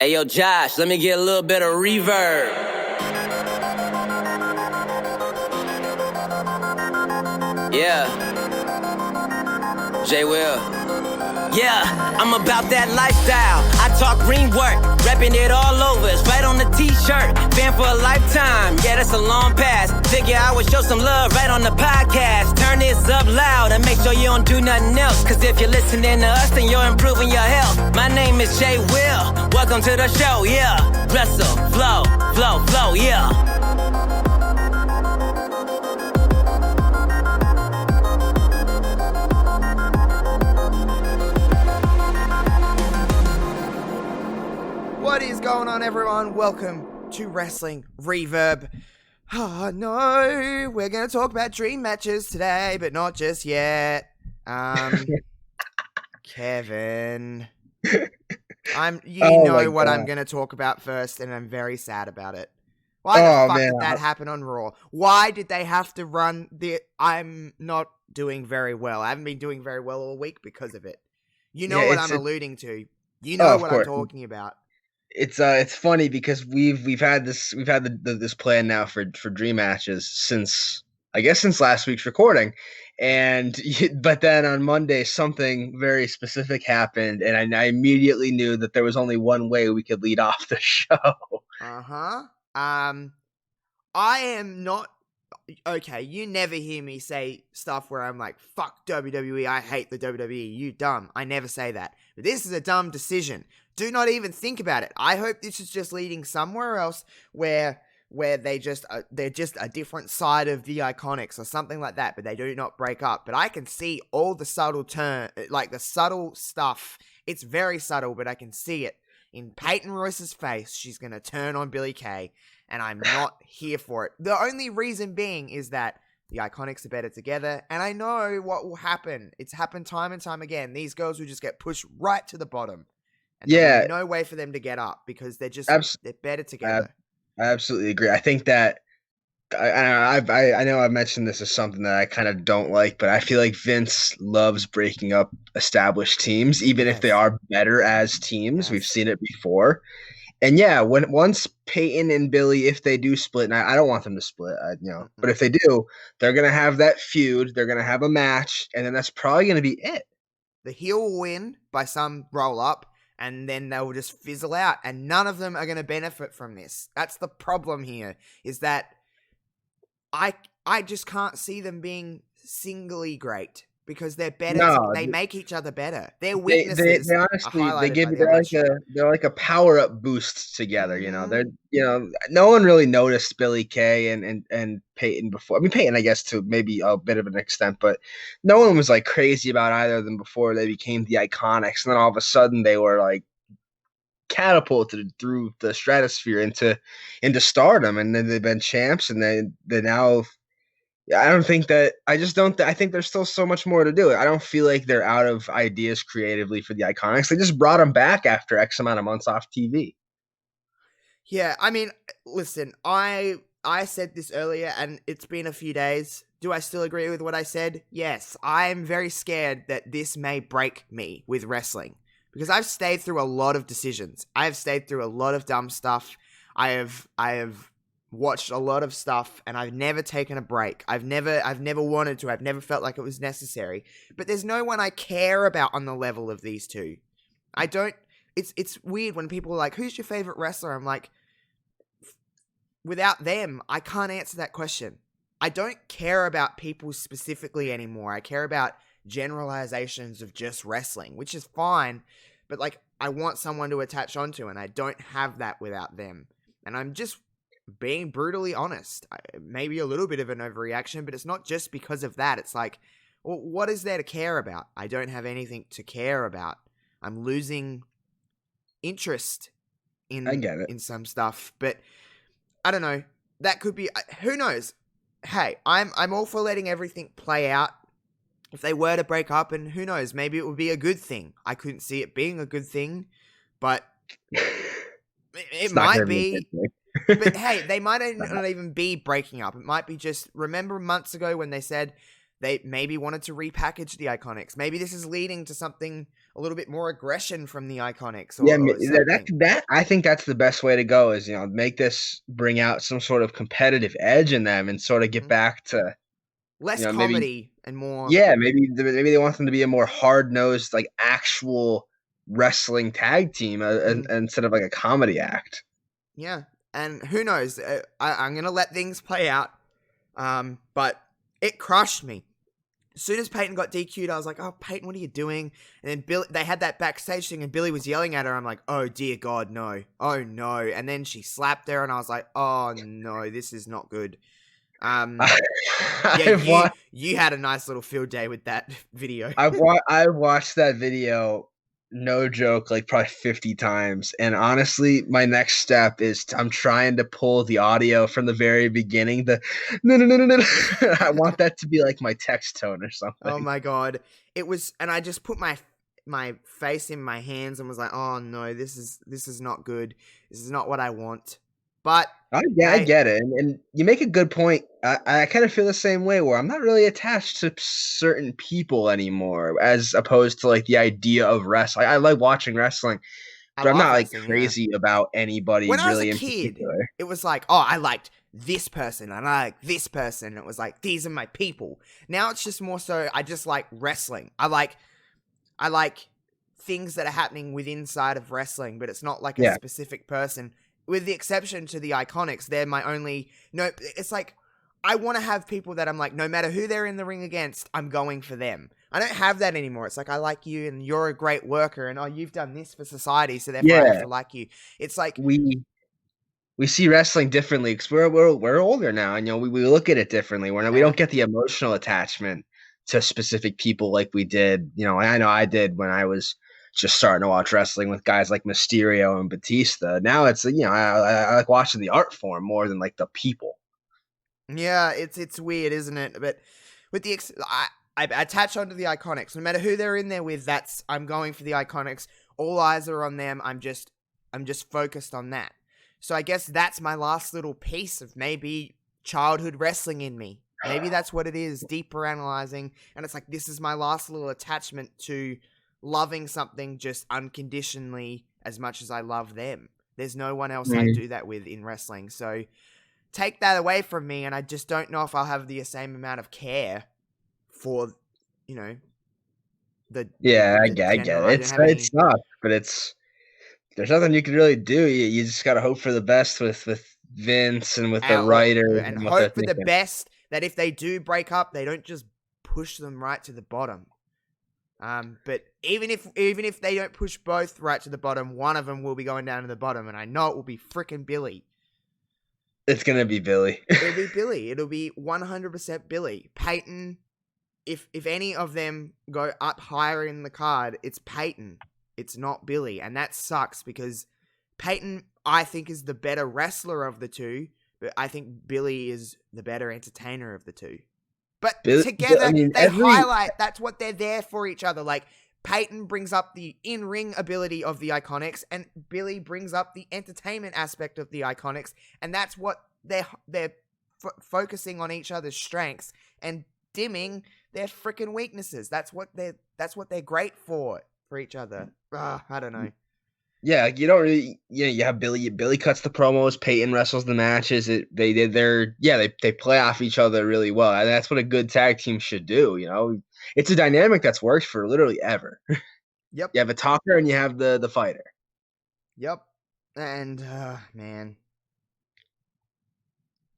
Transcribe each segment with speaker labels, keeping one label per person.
Speaker 1: Hey, yo, Josh, let me get a little bit of reverb. Yeah. J. Will. Yeah, I'm about that lifestyle. I talk green work, repping it all over. It's right on the t-shirt. Fan for a lifetime. Yeah, that's a long pass. Figure I would show some love right on the podcast. Turn this up loud and make sure you don't do nothing else. Cause if you're listening to us, then you're improving your health. My name is J. Will. Welcome to the show, yeah. Wrestle, flow, flow, flow, yeah.
Speaker 2: What is going on, everyone? Welcome to Wrestling Reverb. Oh no, we're going to talk about dream matches today, but not just yet. Kevin, you know what I'm going to talk about first, and I'm very sad about it. Why the fuck did that happen on Raw? Why did they have to run I'm not doing very well. I haven't been doing very well all week because of it. You know what I'm alluding to. You know what I'm talking about.
Speaker 3: It's funny because we've had this plan now for dream matches since last week's recording, but then on Monday something very specific happened, and I immediately knew that there was only one way we could lead off the show.
Speaker 2: I am not okay. You never hear me say stuff where I'm like, "Fuck WWE, I hate the WWE, you dumb." I never say that, but this is a dumb decision. Do not even think about it. I hope this is just leading somewhere else where they're just a different side of the Iconics or something like that, but they do not break up. But I can see all the subtle the subtle stuff. It's very subtle, but I can see it in Peyton Royce's face. She's going to turn on Billie Kay, and I'm not here for it. The only reason being is that the Iconics are better together, and I know what will happen. It's happened time and time again. These girls will just get pushed right to the bottom. And there'll be no way for them to get up because they're just they're better together.
Speaker 3: I absolutely agree. I think that I know I've mentioned this as something that I kind of don't like, but I feel like Vince loves breaking up established teams, even if they are better as teams. Yes. We've seen it before. And yeah, once Peyton and Billie, if they do split, and I don't want them to split, but if they do, they're gonna have that feud. They're gonna have a match, and then that's probably gonna be it.
Speaker 2: The heel will win by some roll up, and then they will just fizzle out, and none of them are going to benefit from this. That's the problem here, is that I just can't see them being singly great because they're better. They make each other better. Their weaknesses
Speaker 3: they honestly they're like a power up boost together. Mm-hmm. No one really noticed Billie Kay and Peyton before. I mean, Peyton, I guess, to maybe a bit of an extent, but no one was like crazy about either of them before they became the Iconics. And then all of a sudden they were like catapulted through the stratosphere into stardom, and then they've been champs, and they now. I think there's still so much more to do. I don't feel like they're out of ideas creatively for the Iconics. They just brought them back after X amount of months off TV.
Speaker 2: Yeah, I mean, listen, I said this earlier, and it's been a few days. Do I still agree with what I said? Yes, I'm very scared that this may break me with wrestling because I've stayed through a lot of decisions. I have stayed through a lot of dumb stuff. I have watched a lot of stuff, and I've never taken a break. I've never wanted to. I've never felt like it was necessary. But there's no one I care about on the level of these two. I don't. It's weird when people are like, "Who's your favorite wrestler?" I'm like, without them, I can't answer that question. I don't care about people specifically anymore. I care about generalizations of just wrestling, which is fine. But like, I want someone to attach onto, and I don't have that without them. And I'm just being brutally honest. Maybe a little bit of an overreaction, but it's not just because of that. It's like, well, what is there to care about? I don't have anything to care about. I'm losing interest in some stuff, but I don't know. That could be, who knows? Hey, I'm all for letting everything play out. If they were to break up, and who knows, maybe it would be a good thing. I couldn't see it being a good thing, but it might be. But hey, they might not even be breaking up. It might be just, remember months ago when they said they maybe wanted to repackage the Iconics? Maybe this is leading to something a little bit more aggression from the Iconics,
Speaker 3: Yeah,
Speaker 2: or something.
Speaker 3: that I think that's the best way to go is, make this bring out some sort of competitive edge in them and sort of get back to,
Speaker 2: Less
Speaker 3: maybe,
Speaker 2: comedy and more.
Speaker 3: yeah, maybe they want them to be a more hard-nosed, like actual wrestling tag team instead of like a comedy act.
Speaker 2: Yeah, and who knows? I'm gonna let things play out. But it crushed me. As soon as Peyton got DQ'd, I was like, "Oh, Peyton, what are you doing?" And then Billy, they had that backstage thing, and Billy was yelling at her. I'm like, "Oh dear God, no! Oh no!" And then she slapped her, and I was like, "Oh no, this is not good." Yeah, you had a nice little field day with that video.
Speaker 3: I've watched that video, no joke, like probably 50 times. And honestly, my next step is I'm trying to pull the audio from the very beginning. The no. I want that to be like my text tone or something.
Speaker 2: Oh my God, it was, and I just put my face in my hands and was like, "Oh no, this is not good. This is not what I want." But
Speaker 3: I get it, and you make a good point. I kind of feel the same way, where I'm not really attached to certain people anymore, as opposed to like the idea of wrestling. I like watching wrestling,
Speaker 2: I
Speaker 3: but I'm
Speaker 2: love
Speaker 3: not like
Speaker 2: wrestling,
Speaker 3: crazy about anybody
Speaker 2: when I was
Speaker 3: really
Speaker 2: a
Speaker 3: in
Speaker 2: kid,
Speaker 3: particular.
Speaker 2: it was like, "Oh, I liked this person and I like this person." It was like, these are my people. Now it's just more so I just like wrestling. I like things that are happening within inside of wrestling, but it's not like a
Speaker 3: Yeah.
Speaker 2: specific person. With the exception to the Iconics, they're my only. No, it's like I want to have people that I'm like, no matter who they're in the ring against, I'm going for them. I don't have that anymore. It's like, I like you and you're a great worker, and oh, you've done this for society, so therefore I have
Speaker 3: Yeah,
Speaker 2: to like you. It's like,
Speaker 3: we see wrestling differently because we're older now, and we look at it differently. We don't get the emotional attachment to specific people like we did. And I know I did when I was just starting to watch wrestling with guys like Mysterio and Batista. Now it's I like watching the art form more than like the people.
Speaker 2: yeah, it's weird, isn't it? But with the I attach onto the Iconics. No matter who they're in there with, I'm going for the Iconics. All eyes are on them. I'm just focused on that. So I guess that's my last little piece of maybe childhood wrestling in me. Maybe that's what it is, deeper analyzing. And it's like, this is my last little attachment to loving something just unconditionally as much as I love them. There's no one else I do that with in wrestling. So take that away from me, and I just don't know if I'll have the same amount of care for, the
Speaker 3: I
Speaker 2: the
Speaker 3: get
Speaker 2: general.
Speaker 3: it.
Speaker 2: I don't have any.
Speaker 3: It's not, but there's nothing you can really do. You just gotta hope for the best with Vince and with the writers
Speaker 2: And
Speaker 3: and what they're
Speaker 2: hope for the
Speaker 3: thinking.
Speaker 2: best that if they do break up, they don't just push them right to the bottom. But even if they don't push both right to the bottom, one of them will be going down to the bottom, and I know it will be frickin' Billy.
Speaker 3: It's gonna be Billy.
Speaker 2: It'll be Billy. It'll be 100% Billy. Peyton, if any of them go up higher in the card, it's Peyton. It's not Billy, and that sucks because Peyton, I think, is the better wrestler of the two, but I think Billy is the better entertainer of the two. But together, they highlight, that's what they're there for each other. Like, Peyton brings up the in-ring ability of the Iconics, and Billy brings up the entertainment aspect of the Iconics, and that's what they're focusing on each other's strengths and dimming their freaking weaknesses. That's what they're great for each other. I don't know.
Speaker 3: Yeah, you don't really. You have Billy. Billy cuts the promos. Peyton wrestles the matches. They play off each other really well, and that's what a good tag team should do. It's a dynamic that's worked for literally ever.
Speaker 2: Yep.
Speaker 3: You have a talker and you have the fighter.
Speaker 2: Yep. And man,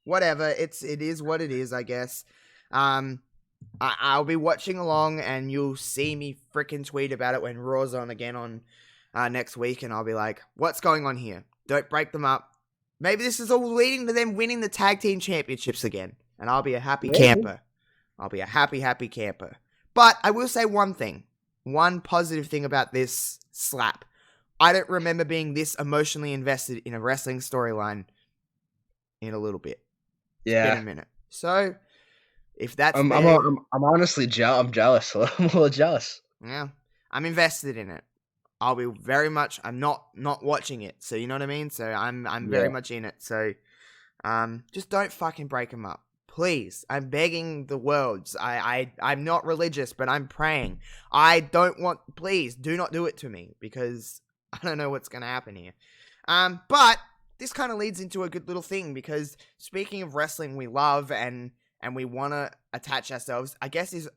Speaker 2: whatever. It is what it is, I guess. I'll be watching along, and you'll see me freaking tweet about it when Raw's on again on next week, and I'll be like, what's going on here? Don't break them up. Maybe this is all leading to them winning the tag team championships again, and I'll be a happy camper. I'll be a happy camper. But I will say one positive thing about this slap. I don't remember being this emotionally invested in a wrestling storyline in a little bit. It's been a minute. So, if that's
Speaker 3: I'm honestly I'm jealous. I'm a little jealous.
Speaker 2: Yeah, I'm invested in it. I'll be very much. I'm not watching it, so you know what I mean. So I'm very much in it. So, just don't fucking break them up, please, I'm begging the world. I'm not religious, but I'm praying. I don't want, please, do not do it to me, because I don't know what's going to happen here. But this kind of leads into a good little thing, because speaking of wrestling we love and we want to attach ourselves, I guess is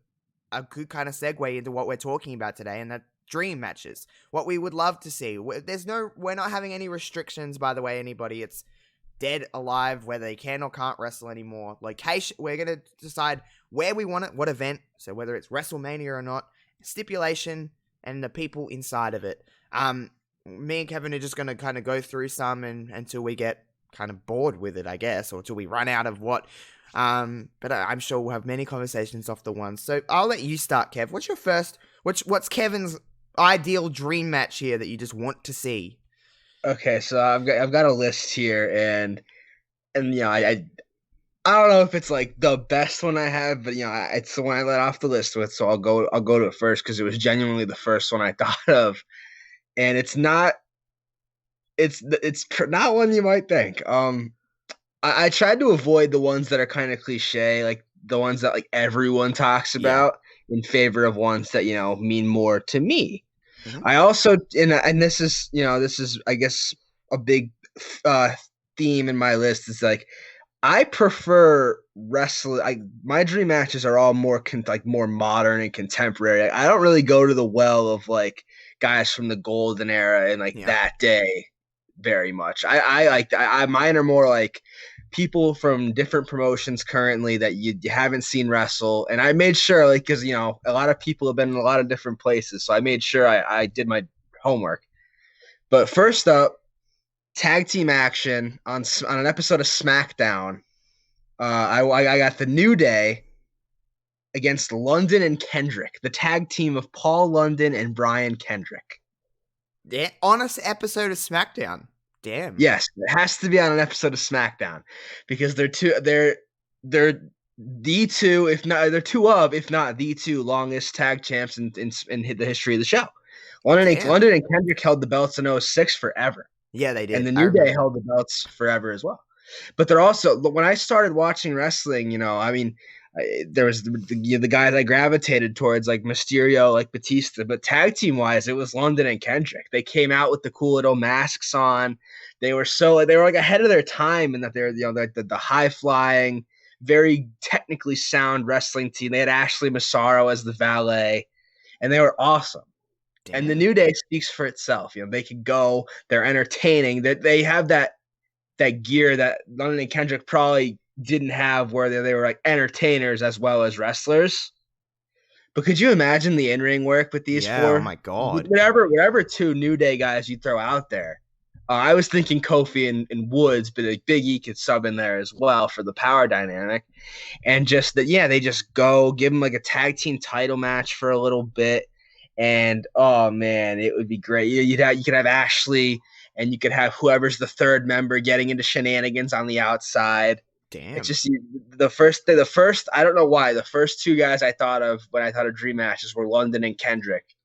Speaker 2: a good kind of segue into what we're talking about today, and that dream matches. What we would love to see. We're not having any restrictions, by the way, anybody. It's dead alive, whether they can or can't wrestle anymore. Location, we're going to decide where we want it, what event, so whether it's WrestleMania or not, stipulation, and the people inside of it. Me and Kevin are just going to kind of go through some until we get kind of bored with it, I guess, or until we run out of what. But I'm sure we'll have many conversations off the one. So I'll let you start, Kev. What's your first, what's Kevin's ideal dream match here that you just want to see?
Speaker 3: Okay, so I've got a list here, and I don't know if it's like the best one I have, but it's the one I let off the list with, so I'll go to it first because it was genuinely the first one I thought of, and it's not one you might think. I tried to avoid the ones that are kind of cliche, like the ones that like everyone talks about, in favor of ones that mean more to me. Mm-hmm. I also, and this is I guess a big theme in my list is like I prefer wrestling. My dream matches are all more more modern and contemporary. I don't really go to the well of like guys from the golden era and that day very much. Mine are more like people from different promotions currently that you haven't seen wrestle. And I made sure, because a lot of people have been in a lot of different places, so I made sure I did my homework. But first up, tag team action on an episode of SmackDown. I got the New Day against London and Kendrick, the tag team of Paul London and Brian Kendrick.
Speaker 2: Yeah, on an episode of SmackDown. Damn.
Speaker 3: Yes, it has to be on an episode of SmackDown because they're the two, if not the two longest tag champs in the history of the show. London and Kendrick held the belts in 2006 forever.
Speaker 2: Yeah, they did.
Speaker 3: And the New Day held the belts forever as well. But they're also, when I started watching wrestling, there was the guys I gravitated towards, like Mysterio, like Batista, but tag team wise, it was London and Kendrick. They came out with the cool little masks on. They were like ahead of their time in that they're the high flying, very technically sound wrestling team. They had Ashley Massaro as the valet, and they were awesome. Damn. And the New Day speaks for itself. They could go. They're entertaining. That they have that gear that London and Kendrick probably didn't have, where they were like entertainers as well as wrestlers. But could you imagine the in-ring work with these four?
Speaker 2: Oh my god!
Speaker 3: Whatever two New Day guys you throw out there. I was thinking Kofi and Woods, but like Big E could sub in there as well for the power dynamic. And just that, they just go give them like a tag team title match for a little bit. And oh man, it would be great. You could have Ashley, and you could have whoever's the third member getting into shenanigans on the outside.
Speaker 2: Damn.
Speaker 3: It's just the first. I don't know why the first two guys I thought of when I thought of dream matches were London and Kendrick,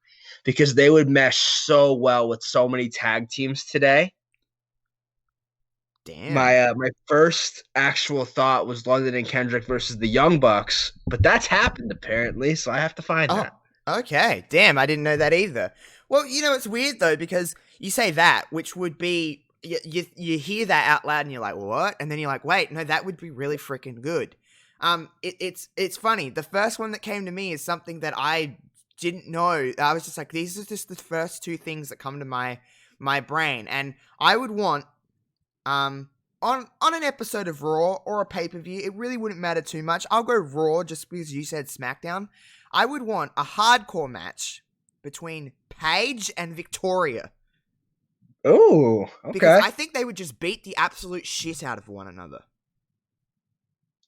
Speaker 3: because they would mesh so well with so many tag teams today.
Speaker 2: Damn.
Speaker 3: My first actual thought was London and Kendrick versus the Young Bucks, but that's happened apparently, so I have to find that.
Speaker 2: Okay. Damn, I didn't know that either. Well, it's weird though, because you say that, which would be you hear that out loud and you're like, what? And then you're like, wait, no, that would be really freaking good. It's funny. The first one that came to me is something that I didn't know. I was just like, these are just the first two things that come to my brain. And I would want, on an episode of Raw or a pay-per-view, it really wouldn't matter too much. I'll go Raw just because you said SmackDown. I would want a hardcore match between Paige and Victoria.
Speaker 3: Oh, okay.
Speaker 2: Because I think they would just beat the absolute shit out of one another.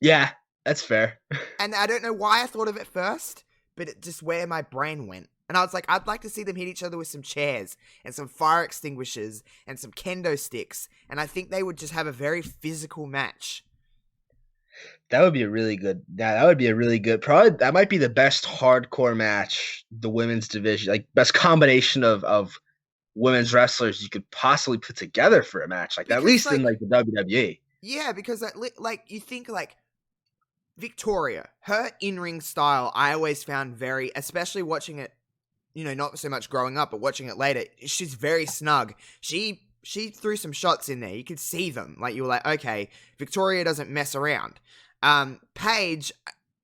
Speaker 3: Yeah, that's fair.
Speaker 2: And I don't know why I thought of it first, but it's just where my brain went. And I was like, I'd like to see them hit each other with some chairs and some fire extinguishers and some kendo sticks. And I think they would just have a very physical match.
Speaker 3: That would be a really good. That would be a really good. Probably that might be the best hardcore match the women's division, like best combination of women's wrestlers you could possibly put together for a match like that, at least in like the WWE.
Speaker 2: Yeah, because like you think like Victoria, her in-ring style, I always found very, especially watching it, not so much growing up, but watching it later, she's very snug. She threw some shots in there. You could see them. Like, you were like, okay, Victoria doesn't mess around. Paige,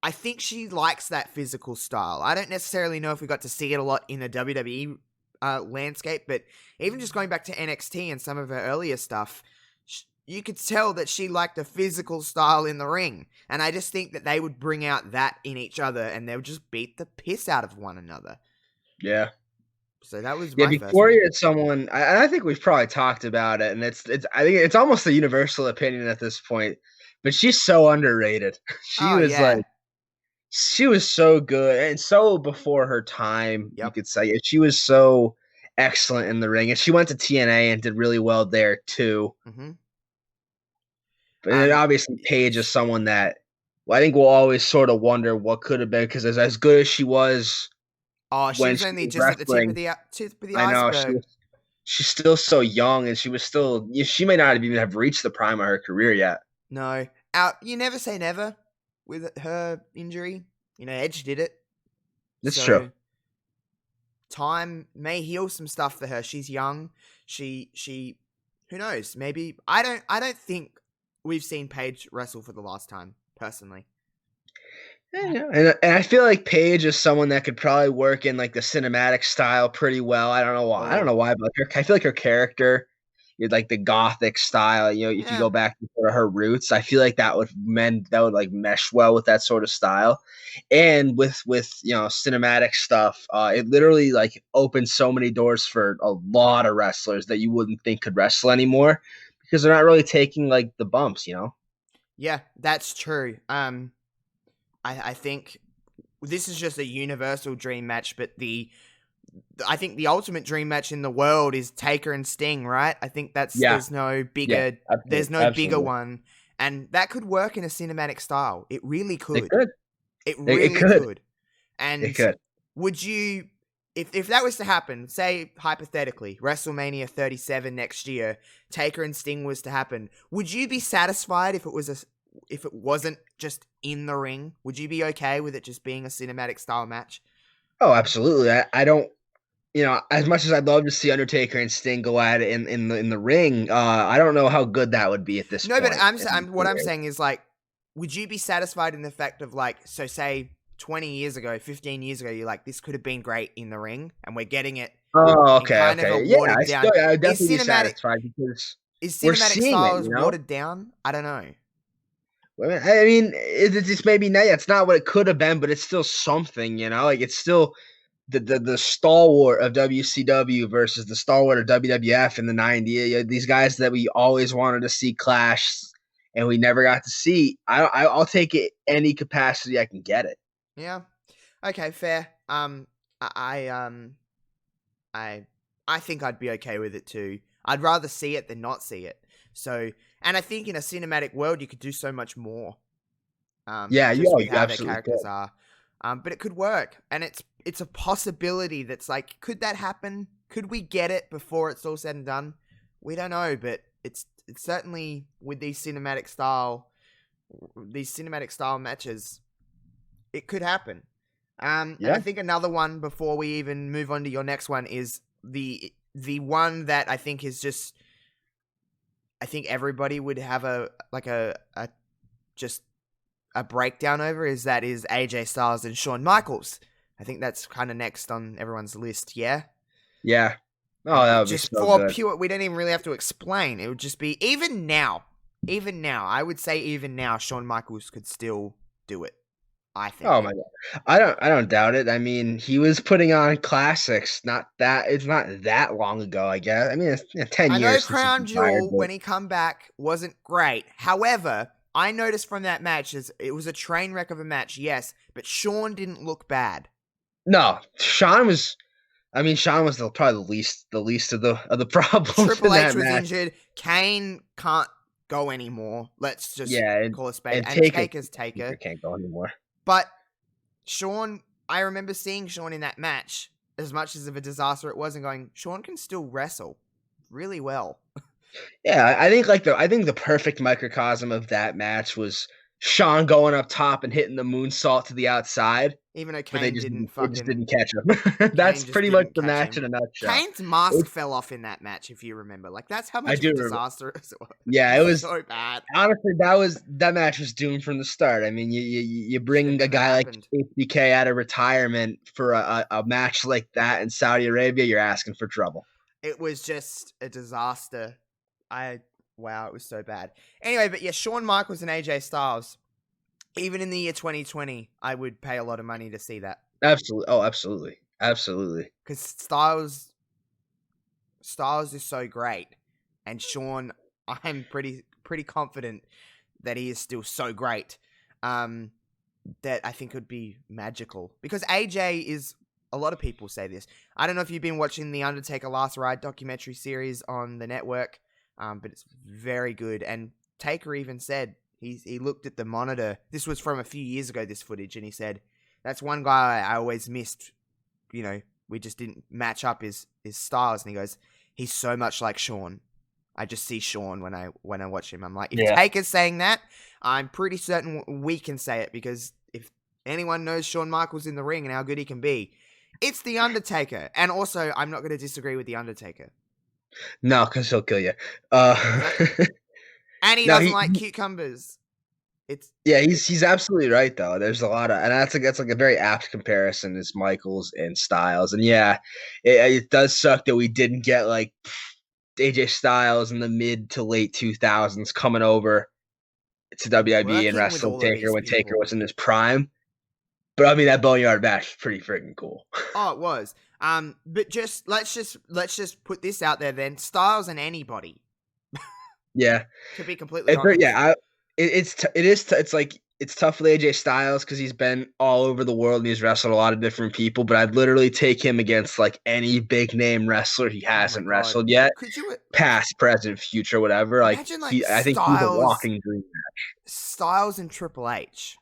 Speaker 2: I think she likes that physical style. I don't necessarily know if we got to see it a lot in the WWE landscape, but even just going back to NXT and some of her earlier stuff, you could tell that she liked a physical style in the ring. And I just think that they would bring out that in each other and they would just beat the piss out of one another.
Speaker 3: Yeah.
Speaker 2: So that was my first
Speaker 3: Victoria is someone, I think we've probably talked about it, and I think it's almost a universal opinion at this point, but she's so underrated. She was so good and so before her time, you could say. She was so excellent in the ring, and she went to TNA and did really well there too.
Speaker 2: Mm-hmm.
Speaker 3: But obviously, Paige is someone that I think we'll always sort of wonder what could have been, because as good as she was.
Speaker 2: Oh, she was only just at the tip of the iceberg.
Speaker 3: I know, she's still so young, and she may not even have reached the prime of her career yet.
Speaker 2: No. You never say never with her injury. Edge did it.
Speaker 3: That's true.
Speaker 2: Time may heal some stuff for her. She's young. She who knows? Maybe I don't think we've seen Paige wrestle for the last time, personally.
Speaker 3: Yeah. And I feel like Paige is someone that could probably work in like the cinematic style pretty well. I don't know why. I don't know why, but I feel like her character, like the gothic style. If you go back to sort of her roots, I feel like that would like mesh well with that sort of style. And with cinematic stuff, it literally like opens so many doors for a lot of wrestlers that you wouldn't think could wrestle anymore, because they're not really taking like the bumps.
Speaker 2: Yeah, that's true. I think this is just a universal dream match, but I think the ultimate dream match in the world is Taker and Sting, right? I think there's no bigger, bigger one, and that could work in a cinematic style. It really could. It really could. And
Speaker 3: it could.
Speaker 2: Would you, if that was to happen, say hypothetically, WrestleMania 37 next year, Taker and Sting was to happen, would you be satisfied if it wasn't just in the ring? Would you be okay with it just being a cinematic style match?
Speaker 3: Oh, absolutely. I don't, as much as I'd love to see Undertaker and Sting go at it in the ring, I don't know how good that would be at this point.
Speaker 2: No, but what I'm saying is, like, would you be satisfied in the fact of, like, so say 20 years ago, 15 years ago, you're like, this could have been great in the ring, and we're getting it.
Speaker 3: Oh, okay. I would definitely be satisfied, because
Speaker 2: is cinematic styles watered down? I don't know.
Speaker 3: I mean, it's maybe not. It's not what it could have been, but it's still something. Like, it's still the stalwart of WCW versus the stalwart of WWF in the 90s. These guys that we always wanted to see clash, and we never got to see. I'll take it any capacity I can get it.
Speaker 2: Yeah. Okay. Fair. I think I'd be okay with it too. I'd rather see it than not see it. So, and I think in a cinematic world, you could do so much more.
Speaker 3: You
Speaker 2: how their characters are. But it could work, and it's a possibility. That's like, could that happen? Could we get it before it's all said and done? We don't know, but it's certainly with these cinematic style matches, it could happen. And I think another one before we even move on to your next one is the one that I think is just, I think everybody would have a breakdown over, is AJ Styles and Shawn Michaels. I think that's kind of next on everyone's list. Yeah.
Speaker 3: Yeah. Oh, that would
Speaker 2: just
Speaker 3: be so
Speaker 2: for
Speaker 3: good.
Speaker 2: pure. We don't even really have to explain. It would just be even now. I would say even now, Shawn Michaels could still do it. I think.
Speaker 3: Oh my god, I don't doubt it. I mean, he was putting on classics. It's not that long ago, I guess. I mean, it's 10 years.
Speaker 2: I know Crown Jewel, when he come back, wasn't great. However, I noticed from that match, it was a train wreck of a match, yes, but Shawn didn't look bad.
Speaker 3: No, Shawn was probably the least of the problems.
Speaker 2: Triple H was
Speaker 3: match.
Speaker 2: injured. Kane can't go anymore. Let's just call a spade. And Taker's Taker
Speaker 3: can't go anymore.
Speaker 2: But Shawn, I remember seeing Shawn in that match, as much as of a disaster it was, and going, Shawn can still wrestle really well.
Speaker 3: Yeah, I think the perfect microcosm of that match was Sean going up top and hitting the moonsault to the outside,
Speaker 2: Even though
Speaker 3: but
Speaker 2: Kane
Speaker 3: they just didn't catch him.
Speaker 2: Kane
Speaker 3: That's
Speaker 2: just
Speaker 3: pretty much
Speaker 2: didn't
Speaker 3: the
Speaker 2: catch
Speaker 3: match
Speaker 2: him.
Speaker 3: in a nutshell.
Speaker 2: Kane's mask fell off in that match, if you remember. Like, that's how
Speaker 3: I
Speaker 2: much of
Speaker 3: do
Speaker 2: a
Speaker 3: remember.
Speaker 2: disaster it was.
Speaker 3: Yeah, it was
Speaker 2: so bad.
Speaker 3: honestly that match was doomed from the start. I mean, you bring a guy
Speaker 2: happened.
Speaker 3: like HBK out of retirement for a match like that in Saudi Arabia, you're asking for trouble.
Speaker 2: It was just a disaster. Wow, it was so bad. Anyway, but yeah, Shawn Michaels and AJ Styles. Even in the year 2020, I would pay a lot of money to see that.
Speaker 3: Absolutely. Oh, absolutely. Absolutely.
Speaker 2: Because Styles is so great. And Shawn, I'm pretty confident that he is still so great. That I think would be magical. Because AJ is, a lot of people say this. I don't know if you've been watching the Undertaker Last Ride documentary series on the network, but it's very good. And Taker even said, he looked at the monitor. This was from a few years ago, this footage, and he said, that's one guy I always missed. You know, we just didn't match up his styles. And he goes, he's so much like Shawn. I just see Shawn when I watch him. I'm like, if Taker's saying that, I'm pretty certain we can say it, because if anyone knows Shawn Michaels in the ring and how good he can be, it's The Undertaker. And also, I'm not going to disagree with The Undertaker.
Speaker 3: No, because he'll kill you.
Speaker 2: And he doesn't like cucumbers.
Speaker 3: He's absolutely right though. There's a lot of, and that's like a very apt comparison is Michaels and Styles, and it does suck that we didn't get like AJ Styles in the mid to late 2000s coming over to WWE and wrestling Taker when Taker was in his prime. But I mean, that Boneyard match was pretty freaking cool.
Speaker 2: Oh, it was. But let's just put this out there then. Styles and anybody.
Speaker 3: Yeah.
Speaker 2: To be completely honest.
Speaker 3: Yeah, it's tough for AJ Styles because he's been all over the world and he's wrestled a lot of different people. But I'd literally take him against like any big name wrestler he hasn't wrestled yet.
Speaker 2: Could you,
Speaker 3: past, present, future, whatever? Like, I think he's a walking dream match.
Speaker 2: Styles and Triple H.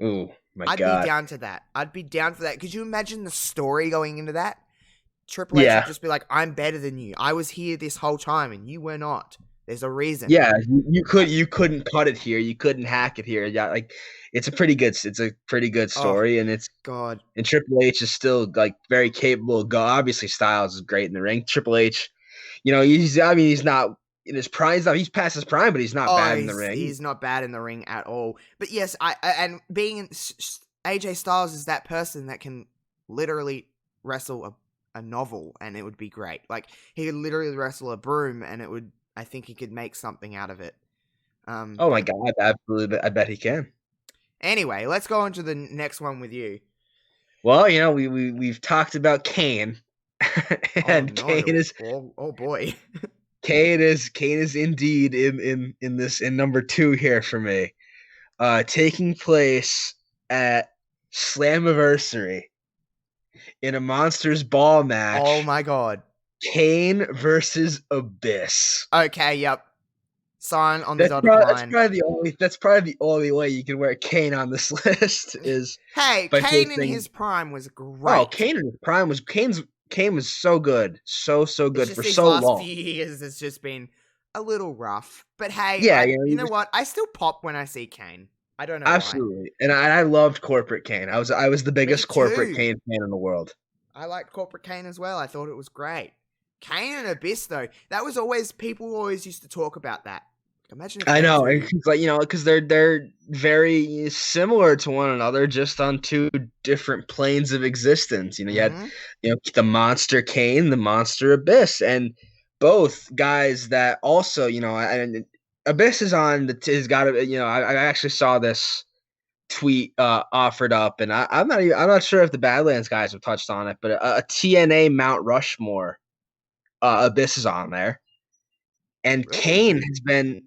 Speaker 3: Ooh, my God!
Speaker 2: I'd be down to that. I'd be down for that. Could you imagine the story going into that? Triple H would just be like, "I'm better than you. I was here this whole time and you were not. There's a reason."
Speaker 3: Yeah, you couldn't cut it here. You couldn't hack it here. Yeah, like it's a pretty good story, and it's
Speaker 2: God.
Speaker 3: And Triple H is still like very capable. Obviously, Styles is great in the ring. Triple H, he's not in his prime. He's past his prime, but he's not bad in the ring.
Speaker 2: He's not bad in the ring at all. But yes, and being AJ Styles is that person that can literally wrestle a novel, and it would be great. Like he could literally wrestle a broom, and it would. I think he could make something out of it.
Speaker 3: Oh my God, absolutely! I bet he can.
Speaker 2: Anyway, let's go on to the next one with you.
Speaker 3: Well, we've talked about Kane, and Kane is
Speaker 2: oh boy.
Speaker 3: Kane is indeed in number 2 here for me. Taking place at Slammiversary in a Monsters Ball match.
Speaker 2: Oh my God.
Speaker 3: Kane versus Abyss.
Speaker 2: Okay, yep. Sign on the dotted line.
Speaker 3: That's probably the only way you can wear Kane on this list is.
Speaker 2: Hey, Kane in his prime was great.
Speaker 3: Oh, Kane in his prime was Kane was so good, so good for so long.
Speaker 2: Last few years has just been a little rough, but hey, you know what? I still pop when I see Kane. I don't know.
Speaker 3: Absolutely, why. And I loved Corporate Kane. I was the biggest Corporate Kane fan in the world.
Speaker 2: I liked Corporate Kane as well. I thought it was great. Kane and Abyss though, that was always people always used to talk about that. Imagine.
Speaker 3: I know, it's like because they're very similar to one another, just on 2 different planes of existence. You had the Monster Kane, the Monster Abyss, and both guys that also and Abyss is on has got I actually saw this tweet offered up, and I'm not sure if the Badlands guys have touched on it, but a TNA Mount Rushmore, Abyss is on there, and really? Kane has been.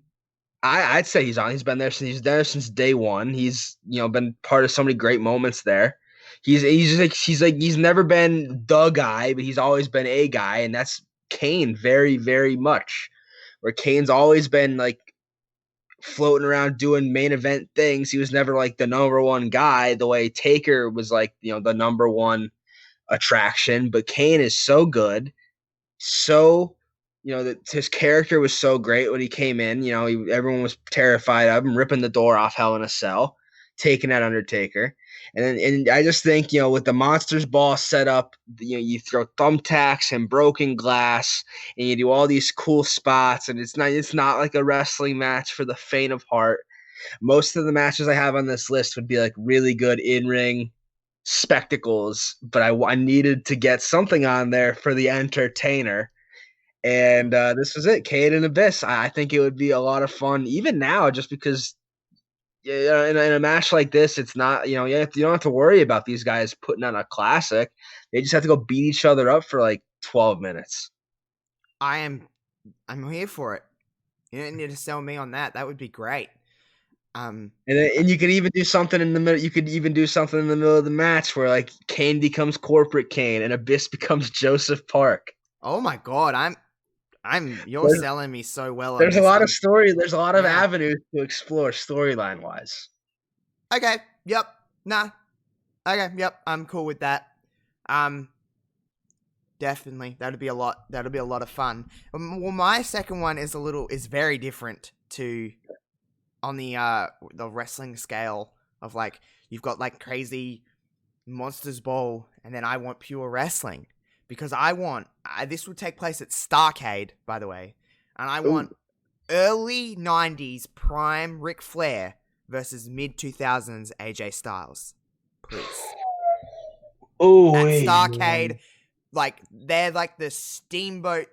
Speaker 3: I'd say he's on. He's been there since day one. He's been part of so many great moments there. He's never been the guy, but he's always been a guy, and that's Kane very, very much. Where Kane's always been like floating around doing main event things. He was never like the number one guy, the way Taker was like the number one attraction. But Kane is so good, so that his character was so great when he came in. Everyone was terrified of him, ripping the door off Hell in a Cell, taking out Undertaker. And I just think, with the Monsters Ball set up, you throw thumbtacks and broken glass, and you do all these cool spots, and it's not like a wrestling match for the faint of heart. Most of the matches I have on this list would be like really good in-ring spectacles, but I needed to get something on there for the entertainer. And this was it, Cade and Abyss. I think it would be a lot of fun, even now, just because in a match like this, it's not, you don't have to worry about these guys putting on a classic. They just have to go beat each other up for like 12 minutes.
Speaker 2: I'm here for it. You don't need to sell me on that. That would be great.
Speaker 3: And you could even do something in the middle. You could even do something in the middle of the match where like Kane becomes Corporate Kane and Abyss becomes Joseph Park.
Speaker 2: Oh my God, you're selling me so well.
Speaker 3: There's a lot of story. There's a lot of avenues to explore storyline wise.
Speaker 2: Okay. Yep. Nah. Okay. Yep. I'm cool with that. Definitely. That'd be a lot of fun. Well, my second one is very different to on the wrestling scale of like, you've got like crazy Monsters Ball, and then I want pure wrestling. Because this would take place at Starrcade, by the way, and I want early 90s prime Ric Flair versus mid 2000s AJ Styles, please.
Speaker 3: Oh,
Speaker 2: at Starrcade, like they're like the steamboat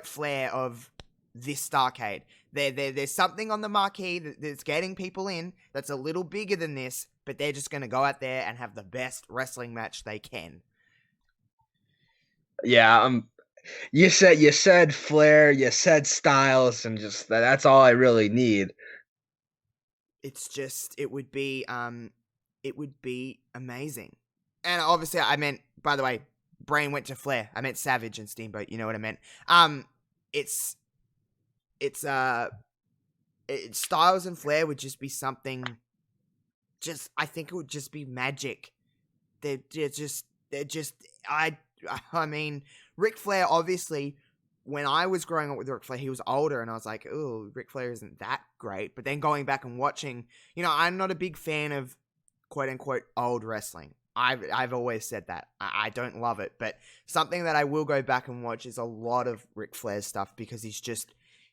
Speaker 2: flair of this Starrcade. There's something on the marquee that's getting people in that's a little bigger than this, but they're just gonna go out there and have the best wrestling match they can.
Speaker 3: Yeah, you said Flair, you said Styles, and just that's all I really need.
Speaker 2: It's just it would be amazing. And obviously I meant, by the way, brain went to Flair. I meant Savage and Steamboat, you know what I meant. It's Styles and Flair would just be something. I think it would just be magic. I mean, Ric Flair, obviously, when I was growing up with Ric Flair, he was older, and I was like, oh, Ric Flair isn't that great. But then going back and watching, I'm not a big fan of quote-unquote old wrestling. I've always said that. I don't love it. But something that I will go back and watch is a lot of Ric Flair's stuff, because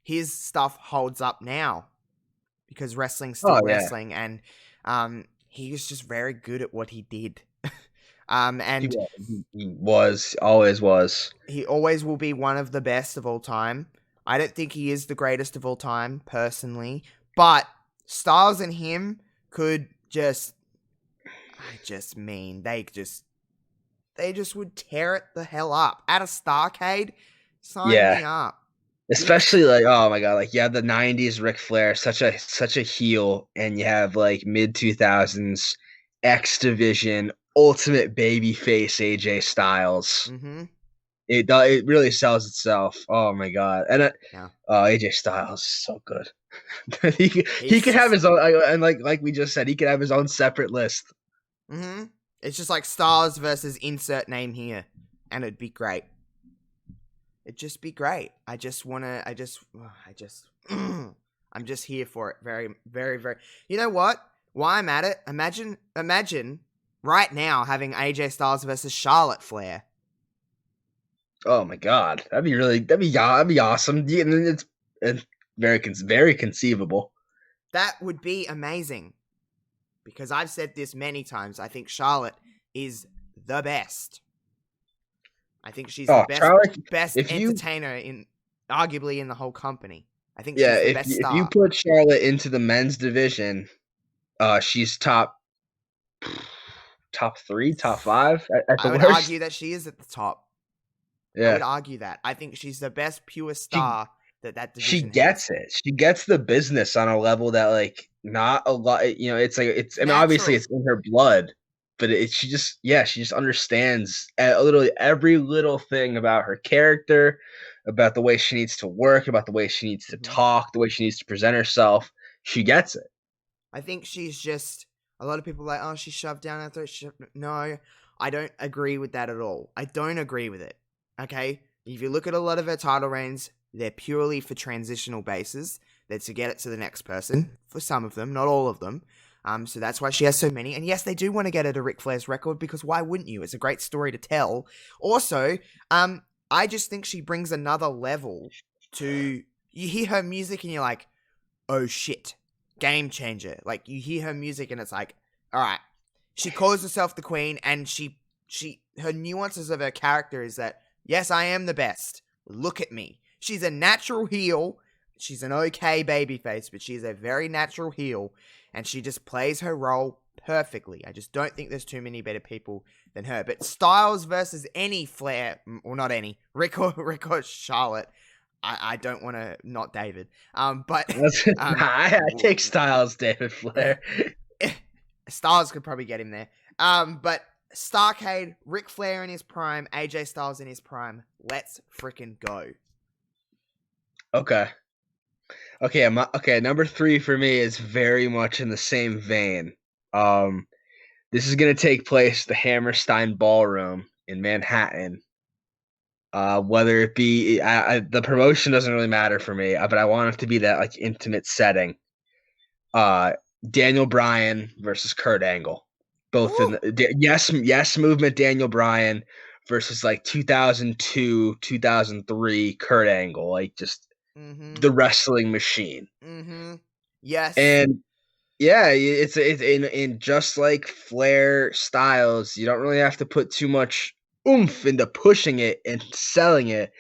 Speaker 2: his stuff holds up now. Because wrestling's still wrestling, and he was just very good at what he did. And
Speaker 3: he always was.
Speaker 2: He always will be one of the best of all time. I don't think he is the greatest of all time, personally. But Styles and him could just... they just would tear it the hell up. At a Starrcade, sign me up.
Speaker 3: Especially like, oh my God, like you have the 90s Ric Flair, such a heel, and you have like mid 2000s X Division ultimate babyface AJ Styles.
Speaker 2: Mm-hmm.
Speaker 3: It really sells itself. Oh my God. And AJ Styles is so good. he could have his own, and like we just said, he could have his own separate list.
Speaker 2: Mm-hmm. It's just like Stars versus insert name here, and it'd be great. It'd just be great. I'm just here for it. Very, very, very. You know what? While I'm at it, imagine right now having AJ Styles versus Charlotte Flair.
Speaker 3: Oh my God, that'd be awesome. It's very conceivable.
Speaker 2: That would be amazing. Because I've said this many times, I think Charlotte is the best. I think she's the best entertainer arguably in the whole company. I think she's the best star.
Speaker 3: If you put Charlotte into the men's division, she's top 3, top 5 at the
Speaker 2: I would
Speaker 3: worst.
Speaker 2: argue that she is at the top.
Speaker 3: Yeah.
Speaker 2: I would argue that. I think she's the best pure star that division
Speaker 3: She gets it. She gets the business on a level that like not a lot. It's. I mean, obviously it's in her blood, but she just understands literally every little thing about her character, about the way she needs to work, about the way she needs to talk, the way she needs to present herself. She gets it.
Speaker 2: I think she's just, a lot of people are like, oh, she's shoved down her throat. No, I don't agree with that at all. I don't agree with it. Okay? If you look at a lot of her title reigns, they're purely for transitional bases. They're to get it to the next person. For some of them, not all of them. So that's why she has so many. And yes, they do want to get her to Ric Flair's record, because why wouldn't you? It's a great story to tell. Also, I just think she brings another level to... You hear her music and you're like, oh shit, game changer. Like, you hear her music and it's like, all right. She calls herself the queen, and her nuances of her character is that, yes, I am the best. Look at me. She's a natural heel. She's an okay babyface, but she's a very natural heel, and she just plays her role perfectly. I just don't think there's too many better people than her. But Styles versus any Flair, or not any, Rick or Charlotte, I don't want to, not David. But
Speaker 3: I take Styles, David Flair.
Speaker 2: Styles could probably get him there. But Starrcade, Ric Flair in his prime, AJ Styles in his prime. Let's freaking go.
Speaker 3: Okay. Okay, number 3 for me is very much in the same vein. This is going to take place at the Hammerstein Ballroom in Manhattan. Whether it be the promotion doesn't really matter for me, but I want it to be that like intimate setting. Daniel Bryan versus Kurt Angle, both in the yes movement. Daniel Bryan versus like 2002, 2003 Kurt Angle, like just the wrestling machine.
Speaker 2: Yes,
Speaker 3: and yeah, it's in just like Flair Styles, you don't really have to put too much oomph into pushing it and selling it,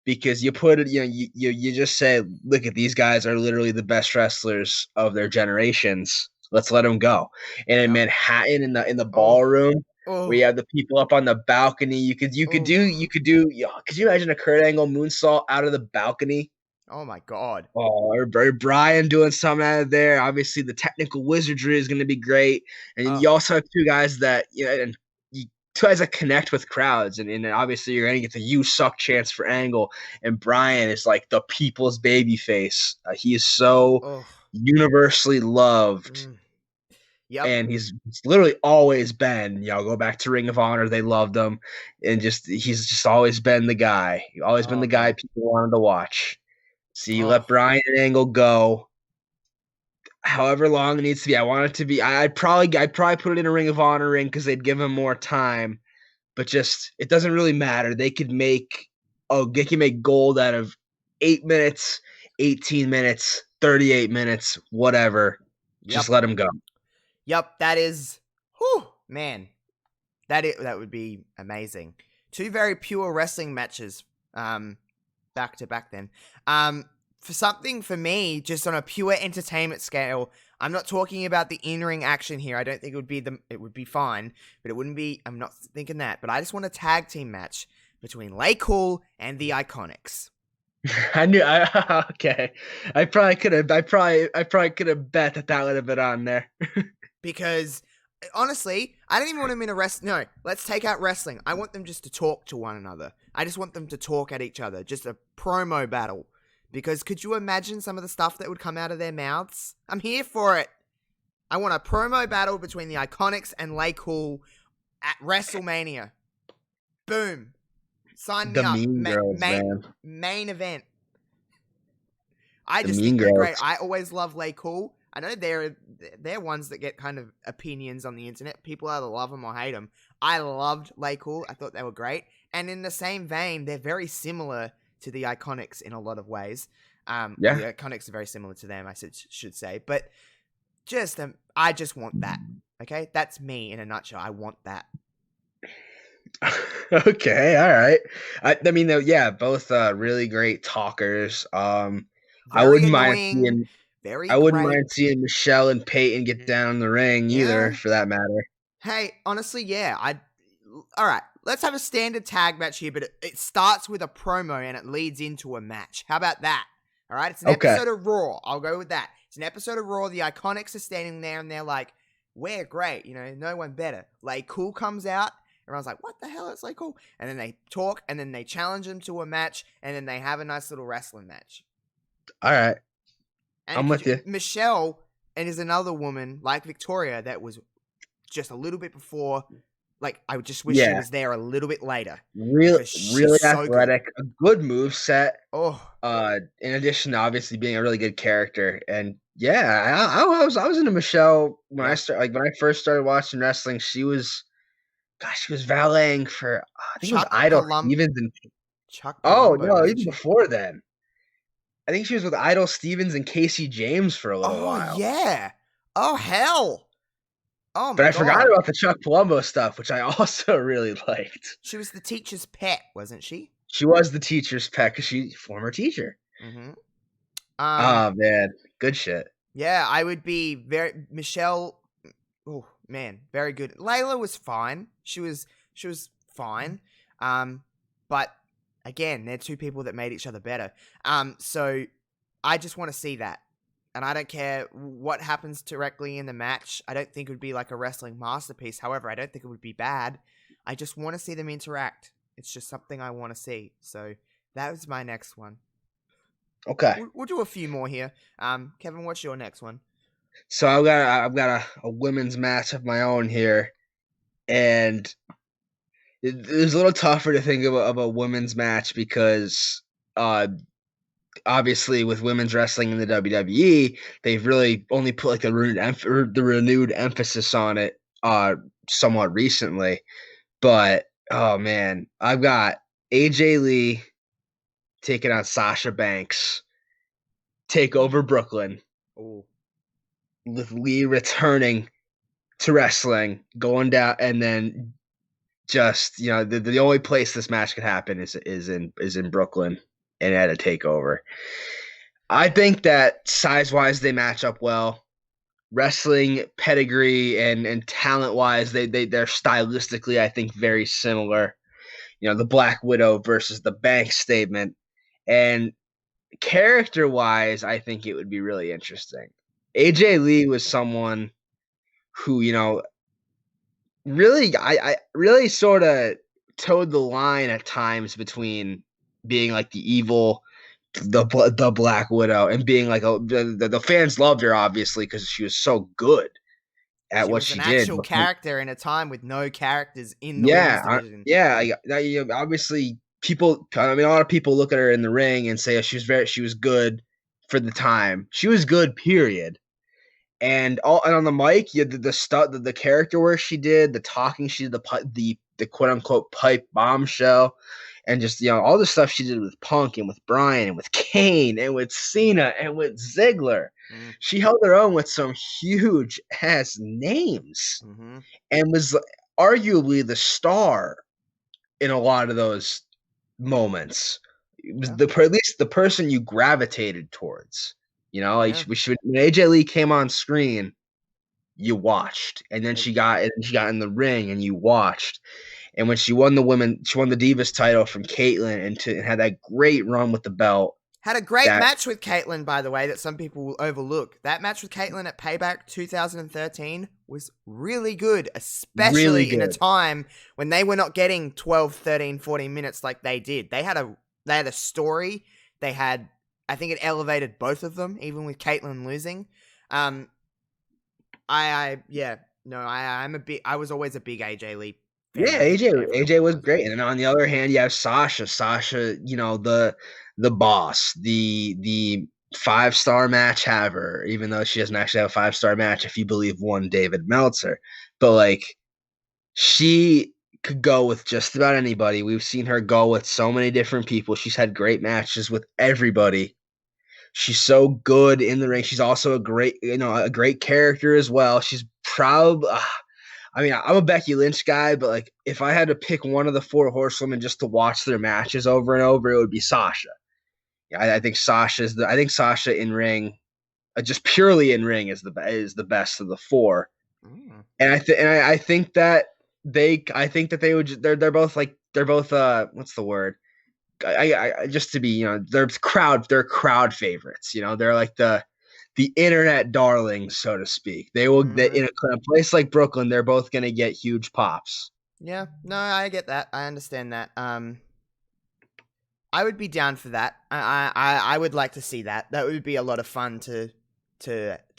Speaker 3: because you put it, you just say, look at these guys are literally the best wrestlers of their generations. Let's let them go. And in Manhattan, in the ballroom, where you have the people up on the balcony, could you imagine a Kurt Angle moonsault out of the balcony?
Speaker 2: Oh my God.
Speaker 3: Or Brian doing something out of there. Obviously, the technical wizardry is going to be great, and you also have two guys that two guys that connect with crowds, and obviously you're going to get the "you suck" chants for Angle, and Brian is like the people's baby face. He is so universally loved.
Speaker 2: Yep.
Speaker 3: And he's literally always been, go back to Ring of Honor, they loved him, and he's just always been the guy. Always been the guy people wanted to watch. So you let Brian and Angle go, however long it needs to be. I want it to be. I'd probably put it in a Ring of Honor ring because they'd give him more time. But just, it doesn't really matter. They can make gold out of 8 minutes, 18 minutes, 38 minutes, whatever.
Speaker 2: Yep.
Speaker 3: Just let him go.
Speaker 2: Yep, that is, man, that would be amazing. 2 very pure wrestling matches, back to back. Then, for me, just on a pure entertainment scale, I'm not talking about the in-ring action here. I don't think it would be fine, but it wouldn't be. I'm not thinking that, but I just want a tag team match between Lay Cool and the Iconics.
Speaker 3: Okay. I probably could have bet that would have been on there.
Speaker 2: Because, honestly, I don't even want them in a No, let's take out wrestling. I want them just to talk to one another. I just want them to talk at each other. Just a promo battle. Because could you imagine some of the stuff that would come out of their mouths? I'm here for it. I want a promo battle between the Iconics and Lay Cool at WrestleMania. Boom. Sign me up.
Speaker 3: Mean Girls, man.
Speaker 2: Main event. I just think they're great. I always love Lay Cool. I know they're ones that get kind of opinions on the internet. People either love them or hate them. I loved Lay Cool. I thought they were great. And in the same vein, they're very similar to the Iconics in a lot of ways. The Iconics are very similar to them, I should say. But I just want that. Okay? That's me in a nutshell. I want that.
Speaker 3: Okay, all right. I mean, both really great talkers. I wouldn't mind seeing Michelle and Peyton get down in the ring either, for that matter.
Speaker 2: Hey, honestly, all right, let's have a standard tag match here, but it starts with a promo and it leads into a match. How about that? All right, it's an episode of Raw. I'll go with that. It's an episode of Raw. The Iconics are standing there and they're like, we're great. No one better. Lay Cool comes out. Everyone's like, what the hell? It's Lay Cool. And then they talk and then they challenge them to a match and then they have a nice little wrestling match.
Speaker 3: All right.
Speaker 2: And
Speaker 3: I'm with you.
Speaker 2: Michelle is another woman like Victoria that was just a little bit before Like, I just wish she
Speaker 3: Yeah.
Speaker 2: was there a little bit later.
Speaker 3: Real,
Speaker 2: 'Cause she's
Speaker 3: really
Speaker 2: so good.
Speaker 3: athletic, a good move set.
Speaker 2: Oh,
Speaker 3: In addition to obviously being a really good character, and yeah, I was into Michelle when
Speaker 2: Yeah.
Speaker 3: when I first started watching wrestling. She was valeting for I think it was
Speaker 2: Chuck
Speaker 3: Idol
Speaker 2: Palum-
Speaker 3: Stevens and
Speaker 2: Chuck
Speaker 3: oh
Speaker 2: Palumbo,
Speaker 3: no,
Speaker 2: wasn't
Speaker 3: even
Speaker 2: she?
Speaker 3: before then. I think she was with Idol Stevens and Casey James for a little
Speaker 2: Oh,
Speaker 3: while.
Speaker 2: yeah. Oh, hell. Oh,
Speaker 3: But
Speaker 2: my
Speaker 3: I forgot
Speaker 2: God.
Speaker 3: about the Chuck Palumbo stuff, which I also really liked.
Speaker 2: She was the teacher's pet, wasn't she?
Speaker 3: She was the teacher's pet because she's former teacher.
Speaker 2: Mm-hmm.
Speaker 3: Oh man, good shit.
Speaker 2: Yeah, I would be Michelle. Oh man, very good. Layla was fine. She was fine. But again, they're two people that made each other better. So I just want to see that, and I don't care what happens directly in the match. I don't think it would be like a wrestling masterpiece. However, I don't think it would be bad. I just want to see them interact. It's just something I want to see. So that was my next one.
Speaker 3: Okay.
Speaker 2: We'll do a few more here. Kevin, what's your next one?
Speaker 3: So I've got a women's match of my own here, and it's a little tougher to think of a women's match because obviously with women's wrestling in the WWE, they've really only put like the renewed emphasis on it somewhat recently. But oh man, I've got AJ Lee taking on Sasha Banks, take over Brooklyn.
Speaker 2: Oh,
Speaker 3: With Lee returning to wrestling, going down, and then just the only place this match could happen is in Brooklyn and at a takeover. I think that size wise they match up well. Wrestling pedigree and talent wise, they're stylistically I think very similar. The Black Widow versus the Banks statement, and character wise, I think it would be really interesting. AJ Lee was someone who, really, I really sort of towed the line at times between being like the evil, the Black Widow, and being like the fans loved her obviously because she was so good at what she did.
Speaker 2: She was an actual character in a time with no characters in the women's division.
Speaker 3: Obviously people. I mean, a lot of people look at her in the ring and say she was good for the time. She was good, period. And on the mic, the character work she did, the talking she did, the quote unquote pipe bombshell, and just all the stuff she did with Punk and with Bryan and with Kane and with Cena and with Ziggler. She held her own with some huge ass names and was arguably the star in a lot of those moments. It was at least the person you gravitated towards. When AJ Lee came on screen, you watched, and then she got in the ring, and you watched, and when she won the Divas title from Caitlyn, and had that great run with the belt.
Speaker 2: Had a great match with Caitlyn, by the way, that some people will overlook. That match with Caitlyn at Payback 2013 was really good, especially in a time when they were not getting 12, 13, 14 minutes like they did. They had a story. I think it elevated both of them, even with Caitlyn losing. I was always a big AJ Lee fan.
Speaker 3: Yeah, AJ was great. And then on the other hand, you have Sasha, the boss, the 5-star match haver, even though she doesn't actually have a 5-star match if you believe one David Meltzer. But like, she could go with just about anybody. We've seen her go with so many different people. She's had great matches with everybody. She's so good in the ring. She's also a great character as well. She's proud. I mean, I'm a Becky Lynch guy, but like, if I had to pick one of the 4 horsewomen just to watch their matches over and over, it would be Sasha. I think Sasha in ring, just purely in ring, is the best of the 4. And I think that they're both what's the word? Just to be, they're crowd favorites. They're like the internet darlings, so to speak. They will in a place like Brooklyn, they're both going to get huge pops.
Speaker 2: Yeah, no, I get that. I understand that. I would be down for that. I would like to see that. That would be a lot of fun to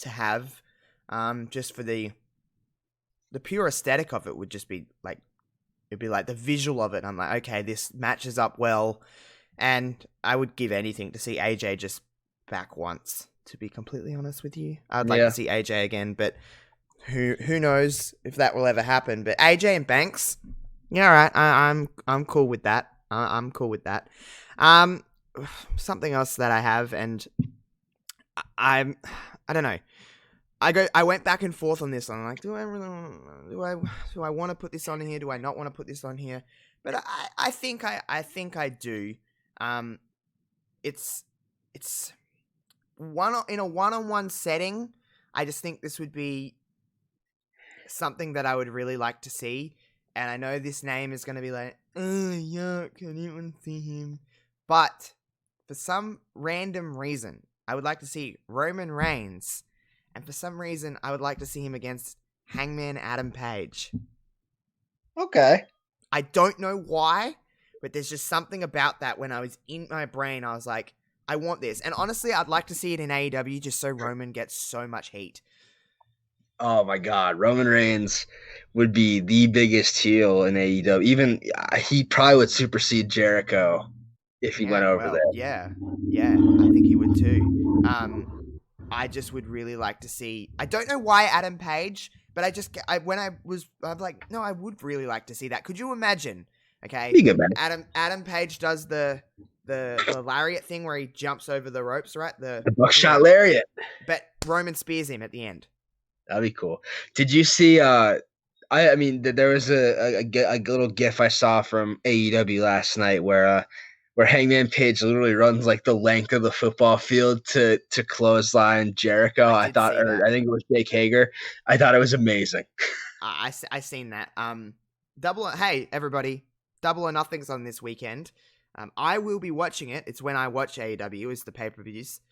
Speaker 2: have. Just for the pure aesthetic of it would just be like It'd be like the visual of it. I'm like, okay, this matches up well. And I would give anything to see AJ just back once, to be completely honest with you. I'd like to see AJ again, but who knows if that will ever happen. But AJ and Banks, yeah, all right. I'm cool with that. I'm cool with that. Something else that I have, and I don't know. I went back and forth on this. I'm like, do I want to put this on here? Do I not want to put this on here? But I think I do. It's in a one-on-one setting. I just think this would be something that I would really like to see. And I know this name is going to be like, oh, yuck, I didn't want to see him. But for some random reason, I would like to see Roman Reigns. And for some reason, I would like to see him against Hangman Adam Page.
Speaker 3: Okay.
Speaker 2: I don't know why, but there's just something about that when I was in my brain. I was like, I want this. And honestly, I'd like to see it in AEW just so Roman gets so much heat.
Speaker 3: Oh my God, Roman Reigns would be the biggest heel in AEW. Even he probably would supersede Jericho if he went over there.
Speaker 2: Yeah, I think he would too. I just would really like to see. I don't know why Adam Page, but I'm like, no, I would really like to see that. Could you imagine? Okay, Adam Page does the lariat thing where he jumps over the ropes, right? The
Speaker 3: buckshot lariat.
Speaker 2: But Roman spears him at the end.
Speaker 3: That'd be cool. Did you see? I mean, there was a little GIF I saw from AEW last night where Hangman Page literally runs like the length of the football field to clothesline Jericho. I think it was Jake Hager. I thought it was amazing.
Speaker 2: I seen that. Hey everybody, Double or Nothing's on this weekend. I will be watching it. It's when I watch AEW is the pay-per-views.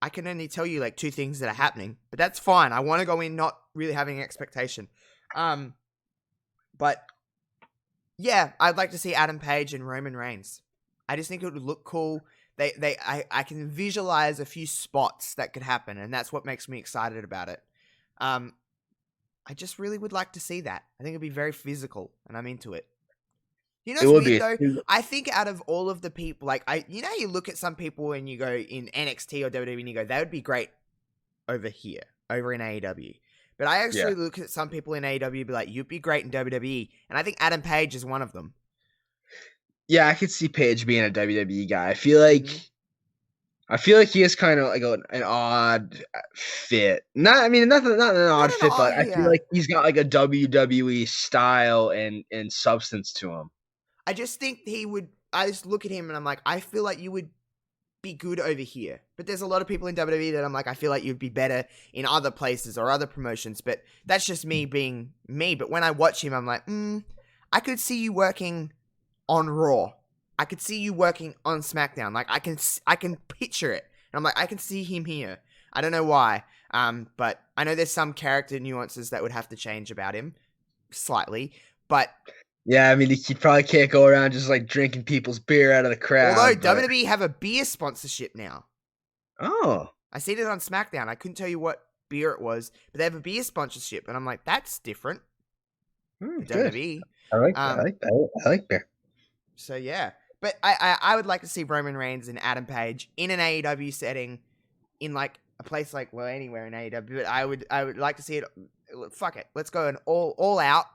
Speaker 2: I can only tell you like two things that are happening, but that's fine. I want to go in not really having an expectation. But yeah, I'd like to see Adam Page and Roman Reigns. I just think it would look cool. I can visualize a few spots that could happen, and that's what makes me excited about it. I just really would like to see that. I think it'd be very physical, and I'm into it. You know what's weird though? I think out of all of the people, you look at some people and you go in NXT or WWE and you go, they would be great over here, over in AEW. But I actually look at some people in AEW and be like, you'd be great in WWE. And I think Adam Page is one of them.
Speaker 3: Yeah, I could see Page being a WWE guy. I feel like he is kind of like an odd fit. Not an odd fit, but I feel like he's got like a WWE style and substance to him.
Speaker 2: I just think I just look at him and I'm like, I feel like you would be good over here. But there's a lot of people in WWE that I'm like, I feel like you'd be better in other places or other promotions. But that's just me being me. But when I watch him, I'm like, I could see you working on Raw. I could see you working on SmackDown. Like I can picture it. And I'm like, I can see him here. I don't know why. But I know there's some character nuances that would have to change about him slightly. But
Speaker 3: yeah, I mean, he probably can't go around just like drinking people's beer out of the crowd.
Speaker 2: Although WWE have a beer sponsorship now.
Speaker 3: Oh.
Speaker 2: I seen it on SmackDown. I couldn't tell you what beer it was, but they have a beer sponsorship. And I'm like, that's different. WWE.
Speaker 3: I like that. I like beer.
Speaker 2: So, yeah. But I would like to see Roman Reigns and Adam Page in an AEW setting in like a place like, well, anywhere in AEW. But I would like to see it. Fuck it. Let's go an all out.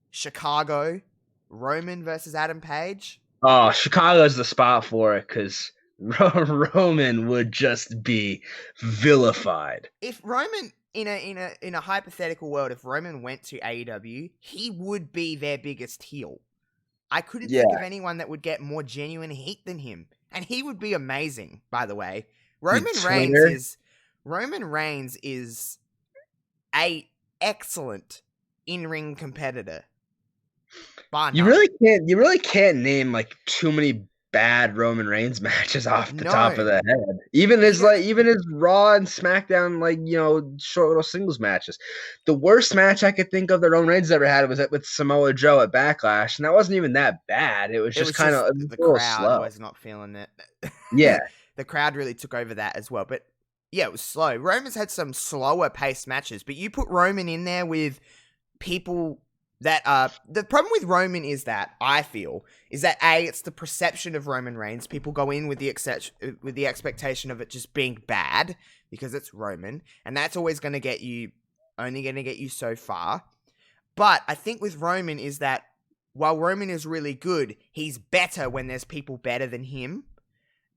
Speaker 2: Chicago, Roman versus Adam Page.
Speaker 3: Oh, Chicago's the spot for it because Roman would just be vilified.
Speaker 2: If Roman in a hypothetical world, if Roman went to AEW, he would be their biggest heel. I couldn't think of anyone that would get more genuine heat than him, and he would be amazing. By the way, Roman Reigns is a excellent in-ring competitor.
Speaker 3: You really can't name like too many bad Roman Reigns matches off the top of the head. Even his Raw and SmackDown short little singles matches. The worst match I could think of that Roman Reigns ever had was with Samoa Joe at Backlash, and that wasn't even that bad. It was just kind of
Speaker 2: the crowd was not feeling it.
Speaker 3: Yeah,
Speaker 2: the crowd really took over that as well. But yeah, it was slow. Roman's had some slower paced matches, but you put Roman in there with people that the problem with Roman is that I feel is that it's the perception of Roman Reigns. People go in with the expectation of it just being bad because it's Roman, and that's always going to get you so far. But I think with Roman is that while Roman is really good, he's better when there's people better than him,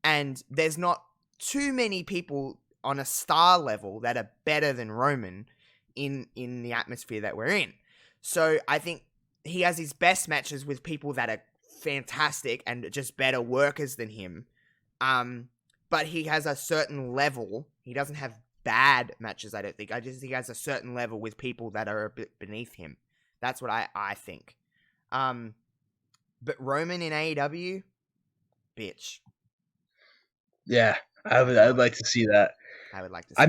Speaker 2: and there's not too many people on a star level that are better than Roman in the atmosphere that we're in. So I think he has his best matches with people that are fantastic and just better workers than him. But he has a certain level. He doesn't have bad matches, I don't think. I just think he has a certain level with people that are a bit beneath him. That's what I think. But Roman in AEW, bitch.
Speaker 3: Yeah, I'd like to see that.
Speaker 2: I would like to see
Speaker 3: I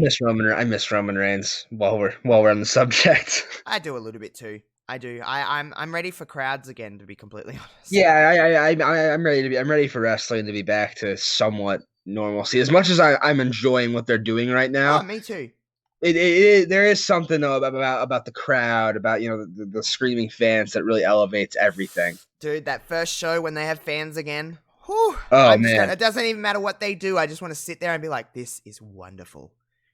Speaker 3: miss Roman Reigns while we're on the subject.
Speaker 2: I do a little bit too. I do. I'm ready for crowds again, to be completely honest.
Speaker 3: Yeah, I'm ready for wrestling to be back to somewhat normalcy. As much as I'm enjoying what they're doing right now.
Speaker 2: Oh, me too.
Speaker 3: There is something though about the crowd, about the screaming fans that really elevates everything.
Speaker 2: Dude, that first show when they have fans again. Whew,
Speaker 3: man,
Speaker 2: it doesn't even matter what they do. I just want to sit there and be like, "This is wonderful."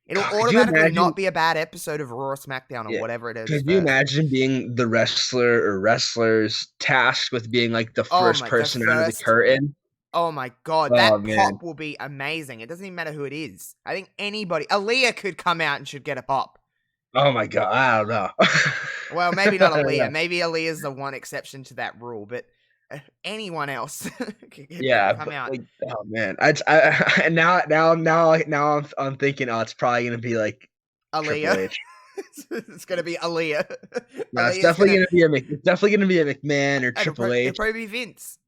Speaker 2: It'll automatically not be a bad episode of Raw or SmackDown or whatever it is.
Speaker 3: Could you imagine being the wrestler or wrestlers tasked with being like the first person out of the curtain?
Speaker 2: Oh my god, that pop will be amazing. It doesn't even matter who it is. I think anybody, Aaliyah could come out and should get a pop.
Speaker 3: Oh my god, I don't know.
Speaker 2: Well, maybe not Aaliyah. Maybe Aaliyah's the one exception to that rule, but anyone else could come out.
Speaker 3: Like, oh man, I now I'm thinking, it's probably gonna be like
Speaker 2: Aaliyah. It's gonna be Aaliyah.
Speaker 3: No, it's definitely gonna be a McMahon or Triple H.
Speaker 2: It'll probably be Vince.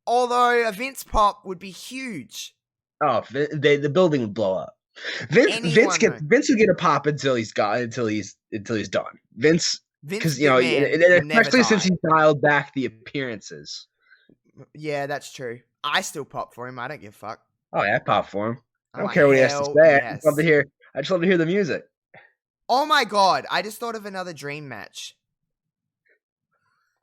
Speaker 2: Although a Vince pop would be huge.
Speaker 3: Oh, the building would blow up. Vince would get a pop until he's done. Vince, because especially since he dialed back the appearances.
Speaker 2: Yeah, that's true. I still pop for him. I don't give a fuck.
Speaker 3: Oh yeah, I pop for him. I don't care what he has to say. Yes. I just love to hear the music.
Speaker 2: Oh my god! I just thought of another dream match.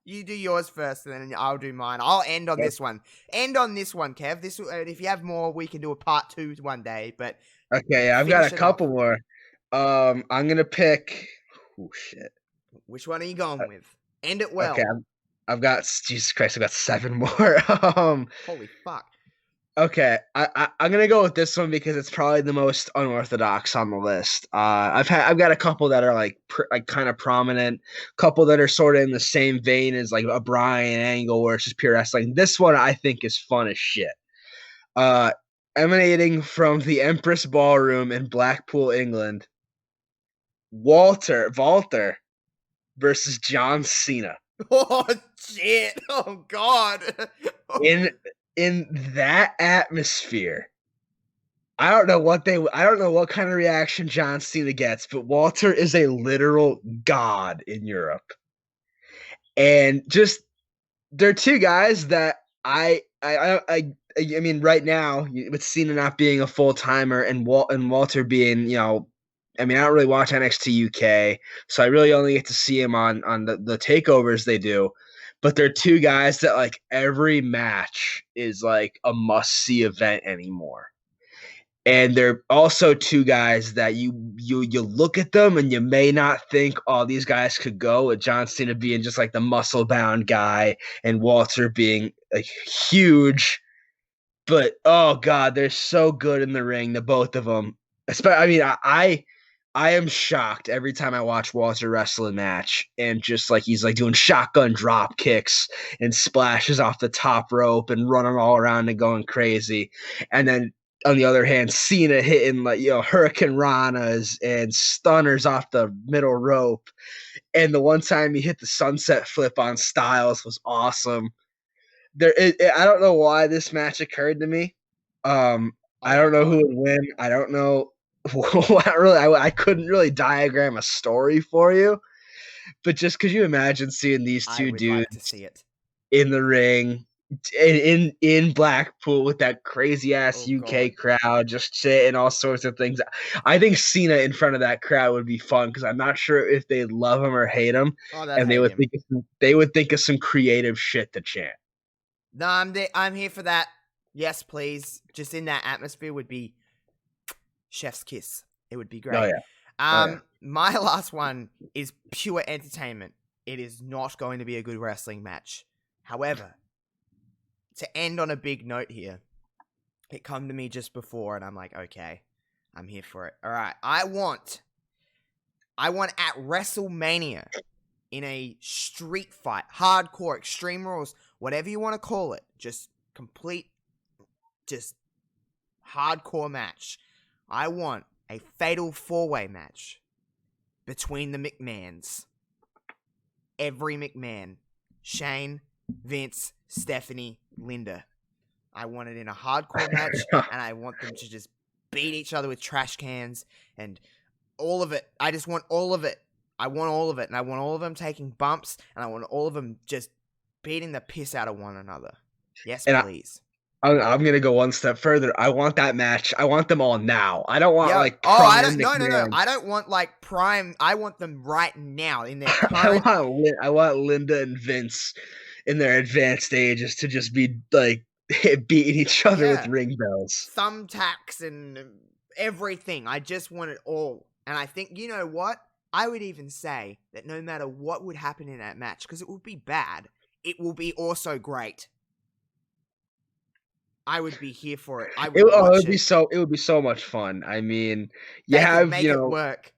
Speaker 2: You do yours first, and then I'll do mine. I'll end on this one. End on this one, Kev. If you have more, we can do a part 2 one day. But
Speaker 3: okay, I've got a couple more. I'm gonna pick. Oh shit!
Speaker 2: Which one are you going with? End it well.
Speaker 3: Okay, I've got Jesus Christ. I've got 7 more.
Speaker 2: Holy fuck!
Speaker 3: Okay, I'm gonna go with this one because it's probably the most unorthodox on the list. I've got a couple that are like kind of prominent, couple that are sort of in the same vein as like a Bryan Angle where it's just pure wrestling. This one I think is fun as shit. Emanating from the Empress Ballroom in Blackpool, England, Walter versus John Cena.
Speaker 2: Oh shit! Oh god!
Speaker 3: In that atmosphere, I don't know what kind of reaction John Cena gets, but Walter is a literal god in Europe. And just they're two guys that I mean right now with Cena not being a full-timer and Walter being, I mean, I don't really watch NXT UK, so I really only get to see him on the takeovers they do. But they're two guys that like every match is like a must-see event anymore. And they're also two guys that you look at them and you may not think, oh, these guys could go, with John Cena being just like the muscle-bound guy and Walter being like huge. But oh god, they're so good in the ring, the both of them. I mean, I am shocked every time I watch Walter wrestle a match, and just like he's like doing shotgun drop kicks and splashes off the top rope and running all around and going crazy. And then on the other hand, Cena hitting like Hurricane Ranas and stunners off the middle rope. And the one time he hit the sunset flip on Styles was awesome. I don't know why this match occurred to me. I don't know who would win. I don't know. I couldn't really diagram a story for you, but just could you imagine seeing these two dudes
Speaker 2: to see it
Speaker 3: in the ring in Blackpool with that crazy ass
Speaker 2: Oh,
Speaker 3: UK
Speaker 2: God.
Speaker 3: crowd, just shit and all sorts of things. I think Cena in front of that crowd would be fun because I'm not sure if they love him or hate him,
Speaker 2: Oh, they'd
Speaker 3: and
Speaker 2: hate him.
Speaker 3: they would think of some creative shit to chant.
Speaker 2: No, I'm here for that. Yes, please. Just in that atmosphere would be chef's kiss. It would be
Speaker 3: Oh
Speaker 2: great.
Speaker 3: yeah. Oh, yeah.
Speaker 2: My last one is pure entertainment. It is not going to be a good wrestling match. However, to end on a big note here, it come to me just before, and I'm like, okay, I'm here for it. All right, I want at WrestleMania in a street fight, hardcore, extreme rules, whatever you want to call it, just complete, just hardcore match. I want a fatal 4-way match between the McMahons. Every McMahon. Shane, Vince, Stephanie, Linda. I want it in a hardcore match, and I want them to just beat each other with trash cans and all of it. I just want all of it. I want all of it, and I want all of them taking bumps, and I want all of them just beating the piss out of one another. Yes,
Speaker 3: And
Speaker 2: please.
Speaker 3: I'm gonna go one step further. I want that match. I want them all now. I don't want like
Speaker 2: Oh, I
Speaker 3: prime
Speaker 2: don't. No.
Speaker 3: McMahon.
Speaker 2: I don't want like prime. I want them right now in their
Speaker 3: I
Speaker 2: current.
Speaker 3: want Linda and Vince in their advanced ages to just be like beating each other with ring bells.
Speaker 2: Thumbtacks and everything. I just want it all. And I think, you know what? I would even say that no matter what would happen in that match, because it would be bad, it will be also great. I would be here for it. I would watch it.
Speaker 3: It would be so much fun. I mean,
Speaker 2: They could make it work.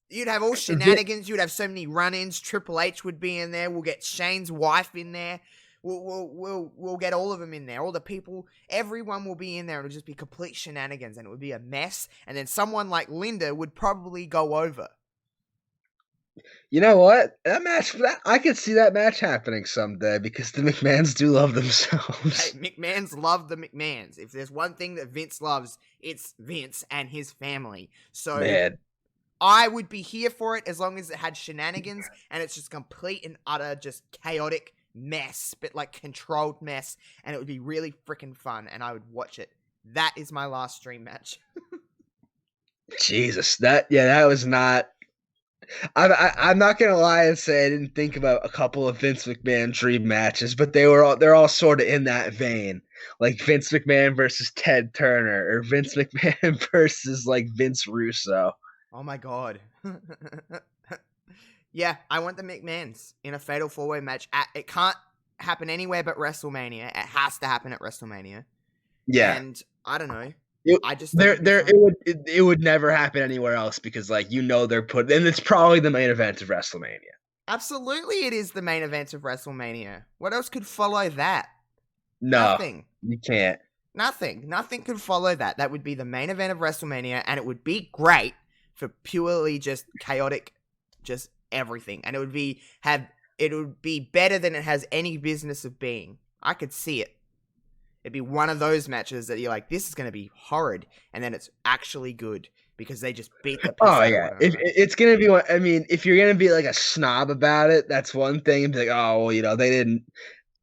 Speaker 2: You'd have all shenanigans. You'd have so many run-ins. Triple H would be in there. We'll get Shane's wife in there. We'll get all of them in there. All the people, everyone will be in there. It'll just be complete shenanigans, and it would be a mess. And then someone like Linda would probably go over.
Speaker 3: You know what? I could see that match happening someday because the McMahons do love themselves.
Speaker 2: Hey, McMahons love the McMahons. If there's one thing that Vince loves, it's Vince and his family. So
Speaker 3: Man.
Speaker 2: I would be here for it as long as it had shenanigans and it's just complete and utter, just chaotic mess, but like controlled mess, and it would be really freaking fun, and I would watch it. That is my last stream match.
Speaker 3: Jesus, that was not. I'm not gonna lie and say I didn't think about a couple of Vince McMahon dream matches, but they're all sort of in that vein, like Vince McMahon versus Ted Turner, or Vince McMahon versus like Vince Russo.
Speaker 2: Oh my god. Yeah, I want the McMahons in a fatal 4-way match. It can't happen anywhere but WrestleMania. It has to happen at WrestleMania.
Speaker 3: Yeah,
Speaker 2: and I don't know.
Speaker 3: It would never happen anywhere else because they're and it's probably the main event of WrestleMania.
Speaker 2: Absolutely, it is the main event of WrestleMania. What else could follow that?
Speaker 3: No,
Speaker 2: nothing.
Speaker 3: You can't.
Speaker 2: Nothing could follow that. That would be the main event of WrestleMania, and it would be great for purely just chaotic, just everything, and it would be better than it has any business of being. I could see it. It'd be one of those matches that you're like, this is going to be horrid, and then it's actually good because they just beat the piss out of one another.
Speaker 3: It's going to be one. I mean, if you're going to be like a snob about it, that's one thing. And be like, oh, well, they didn't.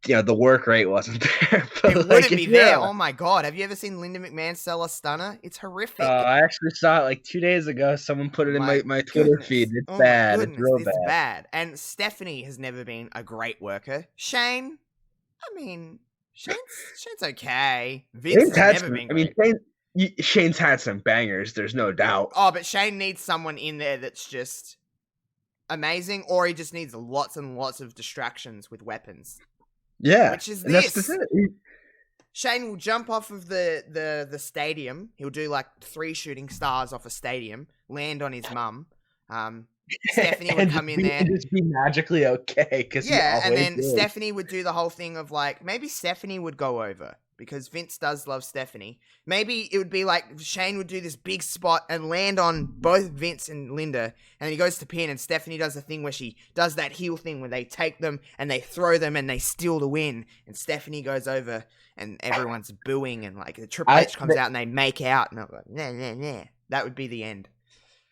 Speaker 3: The work rate wasn't there.
Speaker 2: But it wouldn't be there. Oh my god! Have you ever seen Linda McMahon sell a stunner? It's horrific.
Speaker 3: I actually saw it like 2 days ago. Someone put it in my Twitter feed. It's bad. It's real bad.
Speaker 2: And Stephanie has never been a great worker. Shane, I mean, Shane's okay. Vince has never been great.
Speaker 3: Shane's had some bangers. There's no doubt.
Speaker 2: Oh, but Shane needs someone in there that's just amazing, or he just needs lots and lots of distractions with weapons.
Speaker 3: Yeah,
Speaker 2: which is this. Shane will jump off of the stadium. He'll do like 3 shooting stars off a stadium, land on his mum. Stephanie would come in there
Speaker 3: and just be magically okay.
Speaker 2: And then Stephanie would do the whole thing of like, maybe Stephanie would go over because Vince does love Stephanie. Maybe it would be like Shane would do this big spot and land on both Vince and Linda, and then he goes to pin, and Stephanie does the thing where she does that heel thing where they take them and they throw them and they steal the win, and Stephanie goes over and everyone's booing, and like the Triple H comes out and they make out, and I'm like, nah. That would be the end.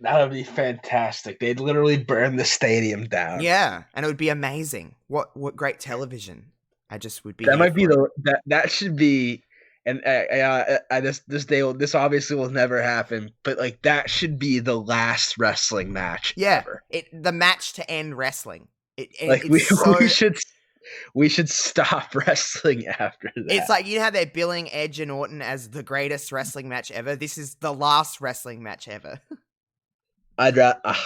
Speaker 3: That would be fantastic. They'd literally burn the stadium down.
Speaker 2: Yeah, and it would be amazing. What great television. I just would be.
Speaker 3: That
Speaker 2: here
Speaker 3: might be
Speaker 2: for it.
Speaker 3: that should be, and this obviously will never happen, but like that should be the last wrestling match ever.
Speaker 2: The match to end wrestling.
Speaker 3: Like
Speaker 2: It's
Speaker 3: we should stop wrestling after that.
Speaker 2: It's like, you know how they're billing Edge and Orton as the greatest wrestling match ever? This is the last wrestling match ever.
Speaker 3: Oh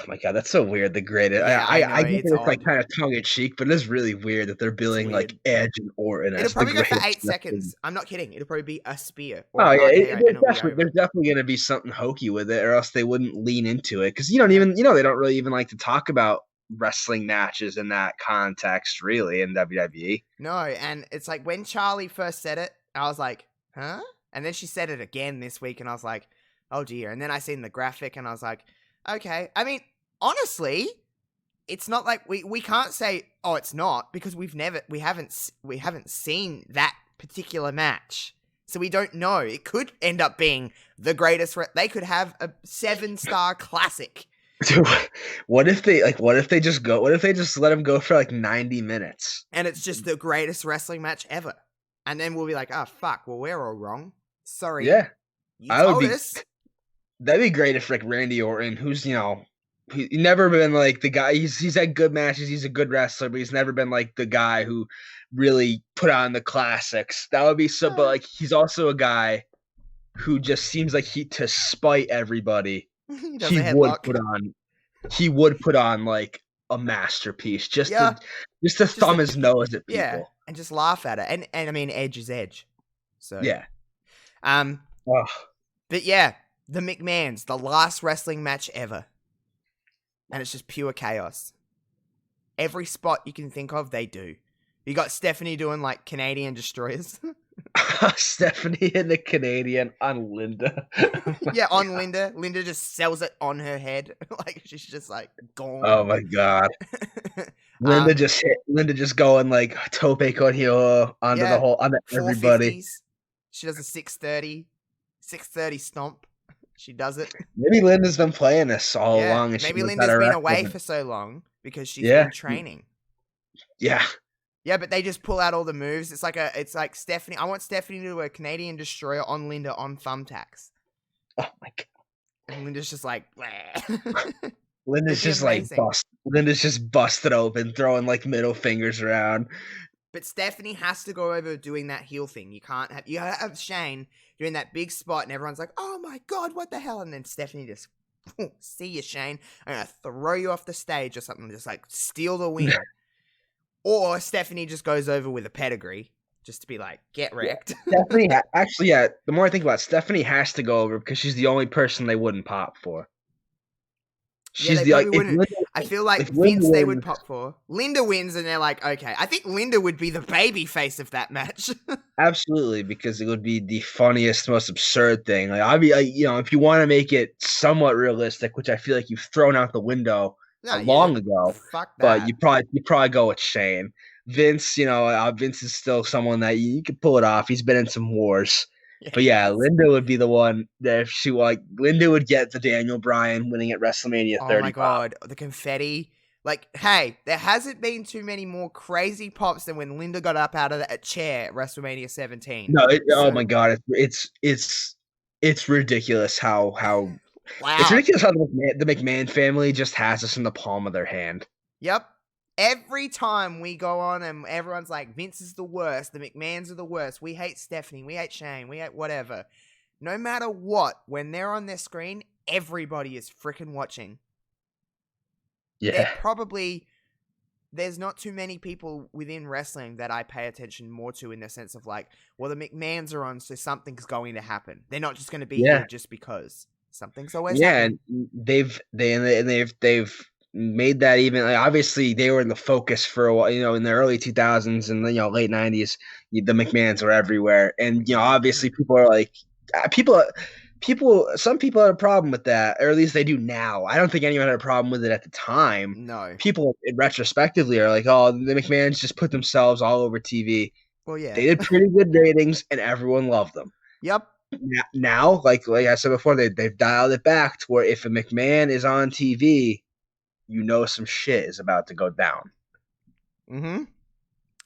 Speaker 3: my god, that's so weird. The greatest.
Speaker 2: Yeah,
Speaker 3: I
Speaker 2: know,
Speaker 3: get
Speaker 2: it's
Speaker 3: it's like
Speaker 2: odd.
Speaker 3: kind of tongue in cheek, but it's really weird that they're billing like Edge and Orton
Speaker 2: It'll
Speaker 3: as the
Speaker 2: probably go
Speaker 3: greatest.
Speaker 2: for 8
Speaker 3: wrestling.
Speaker 2: seconds. I'm not kidding. It'll probably be a spear. Or
Speaker 3: Oh
Speaker 2: an
Speaker 3: yeah,
Speaker 2: RKO, and it'll be over.
Speaker 3: there's definitely gonna be something hokey with it, or else they wouldn't lean into it. Because they don't really even like to talk about wrestling matches in that context, really, in WWE.
Speaker 2: No, and it's like when Charlie first said it, I was like, huh? And then she said it again this week, and I was like, oh dear. And then I seen the graphic, and I was like, okay. I mean, honestly, it's not like we can't say, oh, it's not, because we haven't seen that particular match. So we don't know. It could end up being the greatest. They could have a 7-star classic.
Speaker 3: Dude, what if they just let him go for like 90 minutes?
Speaker 2: And it's just the greatest wrestling match ever. And then we'll be like, oh, fuck, well, we're all wrong. Sorry.
Speaker 3: Yeah.
Speaker 2: You told us.
Speaker 3: That'd be great if like Randy Orton, who's, he's never been like the guy, he's had good matches, he's a good wrestler, but he's never been like the guy who really put on the classics. That would be so, but like he's also a guy who just seems like to spite everybody. He would put on like a masterpiece just to thumb his nose at people.
Speaker 2: Yeah, and just laugh at it. And I mean, Edge is Edge. So
Speaker 3: yeah.
Speaker 2: But yeah, the McMahons, the last wrestling match ever. And it's just pure chaos. Every spot you can think of, they do. You got Stephanie doing like Canadian destroyers.
Speaker 3: Stephanie and the Canadian on Linda.
Speaker 2: Yeah, on Linda. Linda just sells it on her head. Like she's just like gone.
Speaker 3: Oh my god. Linda just going like tope con heel onto everybody.
Speaker 2: 450s. She does a 630 stomp. She does it.
Speaker 3: Maybe Linda's been playing this all along. And
Speaker 2: maybe Linda's been away for so long because she's been training.
Speaker 3: Yeah.
Speaker 2: Yeah, but they just pull out all the moves. It's like Stephanie. I want Stephanie to do a Canadian destroyer on Linda on thumbtacks.
Speaker 3: Oh my god.
Speaker 2: And Linda's just like,
Speaker 3: Linda's just amazing. Linda's just busted open, throwing like middle fingers around.
Speaker 2: But Stephanie has to go over doing that heel thing. You have Shane doing that big spot, and everyone's like, "Oh my god, what the hell?" And then Stephanie just, "See you, Shane. I'm gonna throw you off the stage or something, just like steal the win." Or Stephanie just goes over with a pedigree, just to be like, "Get wrecked."
Speaker 3: Stephanie, the more I think about it, Stephanie has to go over because she's the only person they wouldn't pop for.
Speaker 2: She's I feel like Vince they would pop for. Linda wins and they're like, okay. I think Linda would be the baby face of that match.
Speaker 3: Absolutely, because it would be the funniest, most absurd thing. Like I'd be, if you want to make it somewhat realistic, which I feel like you've thrown out the window long ago.
Speaker 2: Fuck that.
Speaker 3: But you probably go with Shane. Vince, Vince is still someone that you could pull it off. He's been in some wars. But yeah, Linda would be the one that Linda would get the Daniel Bryan winning at WrestleMania 30.
Speaker 2: Oh my god, the confetti. Like, hey, there hasn't been too many more crazy pops than when Linda got up out of that chair at WrestleMania 17.
Speaker 3: No, oh my god, it's ridiculous how
Speaker 2: wow.
Speaker 3: It's ridiculous how the McMahon family just has us in the palm of their hand.
Speaker 2: Yep. Every time we go on and everyone's like, Vince is the worst, the McMahons are the worst, we hate Stephanie, we hate Shane, we hate whatever. No matter what, when they're on their screen, everybody is freaking watching.
Speaker 3: Yeah.
Speaker 2: There's not too many people within wrestling that I pay attention more to in the sense of like, well, the McMahons are on, so something's going to happen. They're not just going to be here just because. Something's always happening.
Speaker 3: And they've made that even obviously they were in the focus for a while, in the early 2000s and late 90s. The McMahons were everywhere, and obviously people are like some people had a problem with that, or at least they do now. I don't think anyone had a problem with it at the time.
Speaker 2: No, people
Speaker 3: retrospectively are like, oh, the McMahons just put themselves all over TV.
Speaker 2: Well, yeah,
Speaker 3: they did pretty good ratings and everyone loved them.
Speaker 2: Yep.
Speaker 3: Now, like I said before, they've dialed it back to where if a McMahon is on TV, some shit is about to go down.
Speaker 2: Mm-hmm.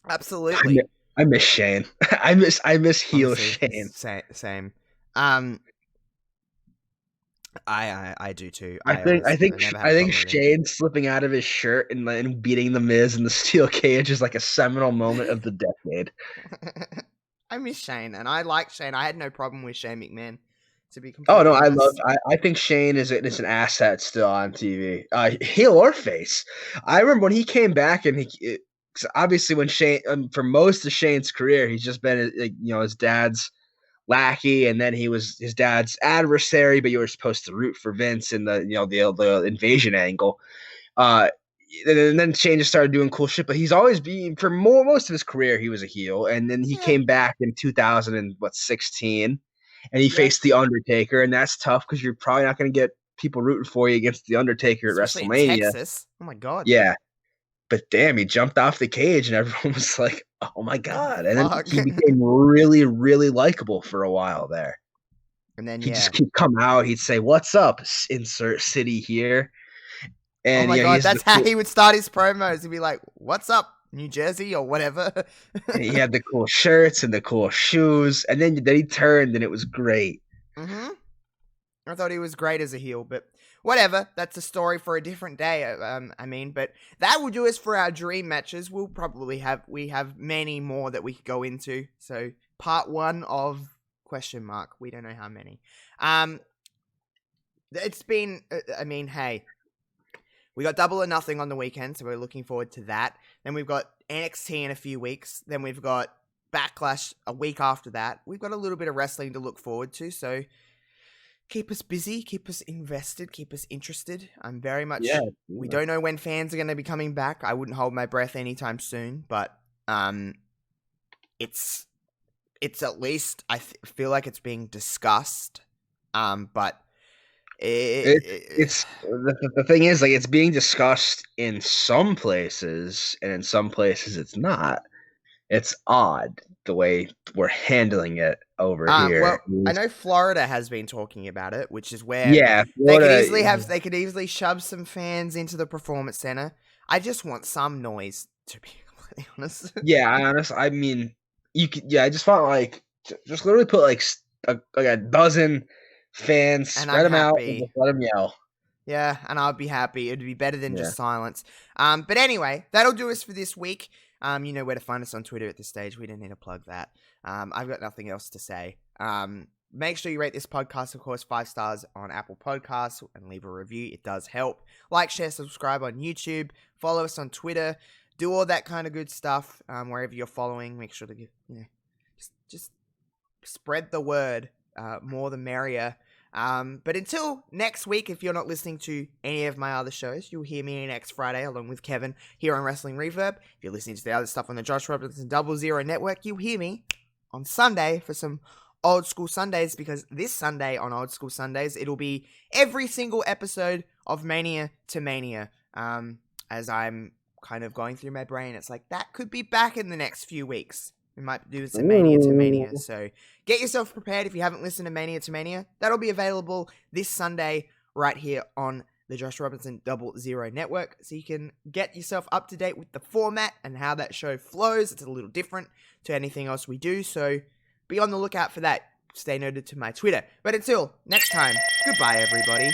Speaker 2: Absolutely.
Speaker 3: I miss Shane. I miss heel
Speaker 2: Honestly,
Speaker 3: Shane.
Speaker 2: same. I do too.
Speaker 3: I
Speaker 2: I never had a
Speaker 3: think
Speaker 2: problem with him.
Speaker 3: Shane slipping out of his shirt and beating the Miz in the steel cage is like a seminal moment of the decade.
Speaker 2: I miss Shane, and I like Shane. I had no problem with Shane McMahon, to be
Speaker 3: Oh
Speaker 2: completely
Speaker 3: no,
Speaker 2: honest.
Speaker 3: I think Shane is an asset still on TV, heel or face. I remember when he came back and 'cause obviously when Shane for most of Shane's career he's just been his dad's lackey, and then he was his dad's adversary, but you were supposed to root for Vince in the invasion angle. Uh, and then Shane just started doing cool shit, but he's always been for most of his career he was a heel, and then he
Speaker 2: Yeah.
Speaker 3: came back in 2016, and he
Speaker 2: Yeah.
Speaker 3: faced the Undertaker, and that's tough because you're probably not going to get people rooting for you against the Undertaker at
Speaker 2: Especially in
Speaker 3: WrestleMania.
Speaker 2: Texas. Oh my god.
Speaker 3: Yeah, but damn, he jumped off the cage, and everyone was like, "Oh my god!" And then
Speaker 2: Fuck.
Speaker 3: he became really, really likable for a while there.
Speaker 2: And then
Speaker 3: He'd come out, he'd say, "What's up? Insert city here." And
Speaker 2: oh my god,
Speaker 3: he's
Speaker 2: that's how he would start his promos. He'd be like, "What's up, New Jersey?" or whatever.
Speaker 3: and he had the cool shirts and the cool shoes, and then he turned, and it was great.
Speaker 2: Mm-hmm. I thought he was great as a heel, but whatever. That's a story for a different day. But that will do us for our dream matches. We'll probably have many more that we could go into. So part 1 of ? We don't know how many. It's been. Hey, we got Double or Nothing on the weekend, so we're looking forward to that. Then we've got NXT in a few weeks. Then we've got Backlash a week after that. We've got a little bit of wrestling to look forward to, so keep us busy, keep us invested, keep us interested. I'm very much...
Speaker 3: Yeah.
Speaker 2: We don't know when fans are going to be coming back. I wouldn't hold my breath anytime soon, but it's at least... I feel like it's being discussed, but...
Speaker 3: It's the thing is, like, it's being discussed in some places, and in some places it's not. It's odd the way we're handling it over here.
Speaker 2: Well, I know Florida has been talking about it, which is where
Speaker 3: Florida,
Speaker 2: they could easily shove some fans into the Performance Center. I just want some noise, to be completely honest.
Speaker 3: I mean, you could. Yeah, I just want just literally put like a dozen fans, spread them out, and just let them yell.
Speaker 2: Yeah, and I'd be happy. It'd be better than just silence. But anyway, that'll do us for this week. You know where to find us on Twitter at this stage. We don't need to plug that. I've got nothing else to say. Make sure you rate this podcast, of course, 5 stars on Apple Podcasts, and leave a review. It does help. Like, share, subscribe on YouTube. Follow us on Twitter. Do all that kind of good stuff wherever you're following. Make sure to just spread the word. More the merrier. But until next week, if you're not listening to any of my other shows, you'll hear me next Friday along with Kevin here on Wrestling Reverb. If you're listening to the other stuff on the Josh Robinson 00 Network, you'll hear me on Sunday for some Old School Sundays, because this Sunday on Old School Sundays, it'll be every single episode of Mania to Mania. As I'm kind of going through my brain, it's like, that could be back in the next few weeks. We might do some Mania to Mania, so get yourself prepared if you haven't listened to Mania to Mania. That'll be available this Sunday right here on the Josh Robinson 00 Network, so you can get yourself up to date with the format and how that show flows. It's a little different to anything else we do, so be on the lookout for that. Stay noted to my Twitter. But until next time, goodbye everybody.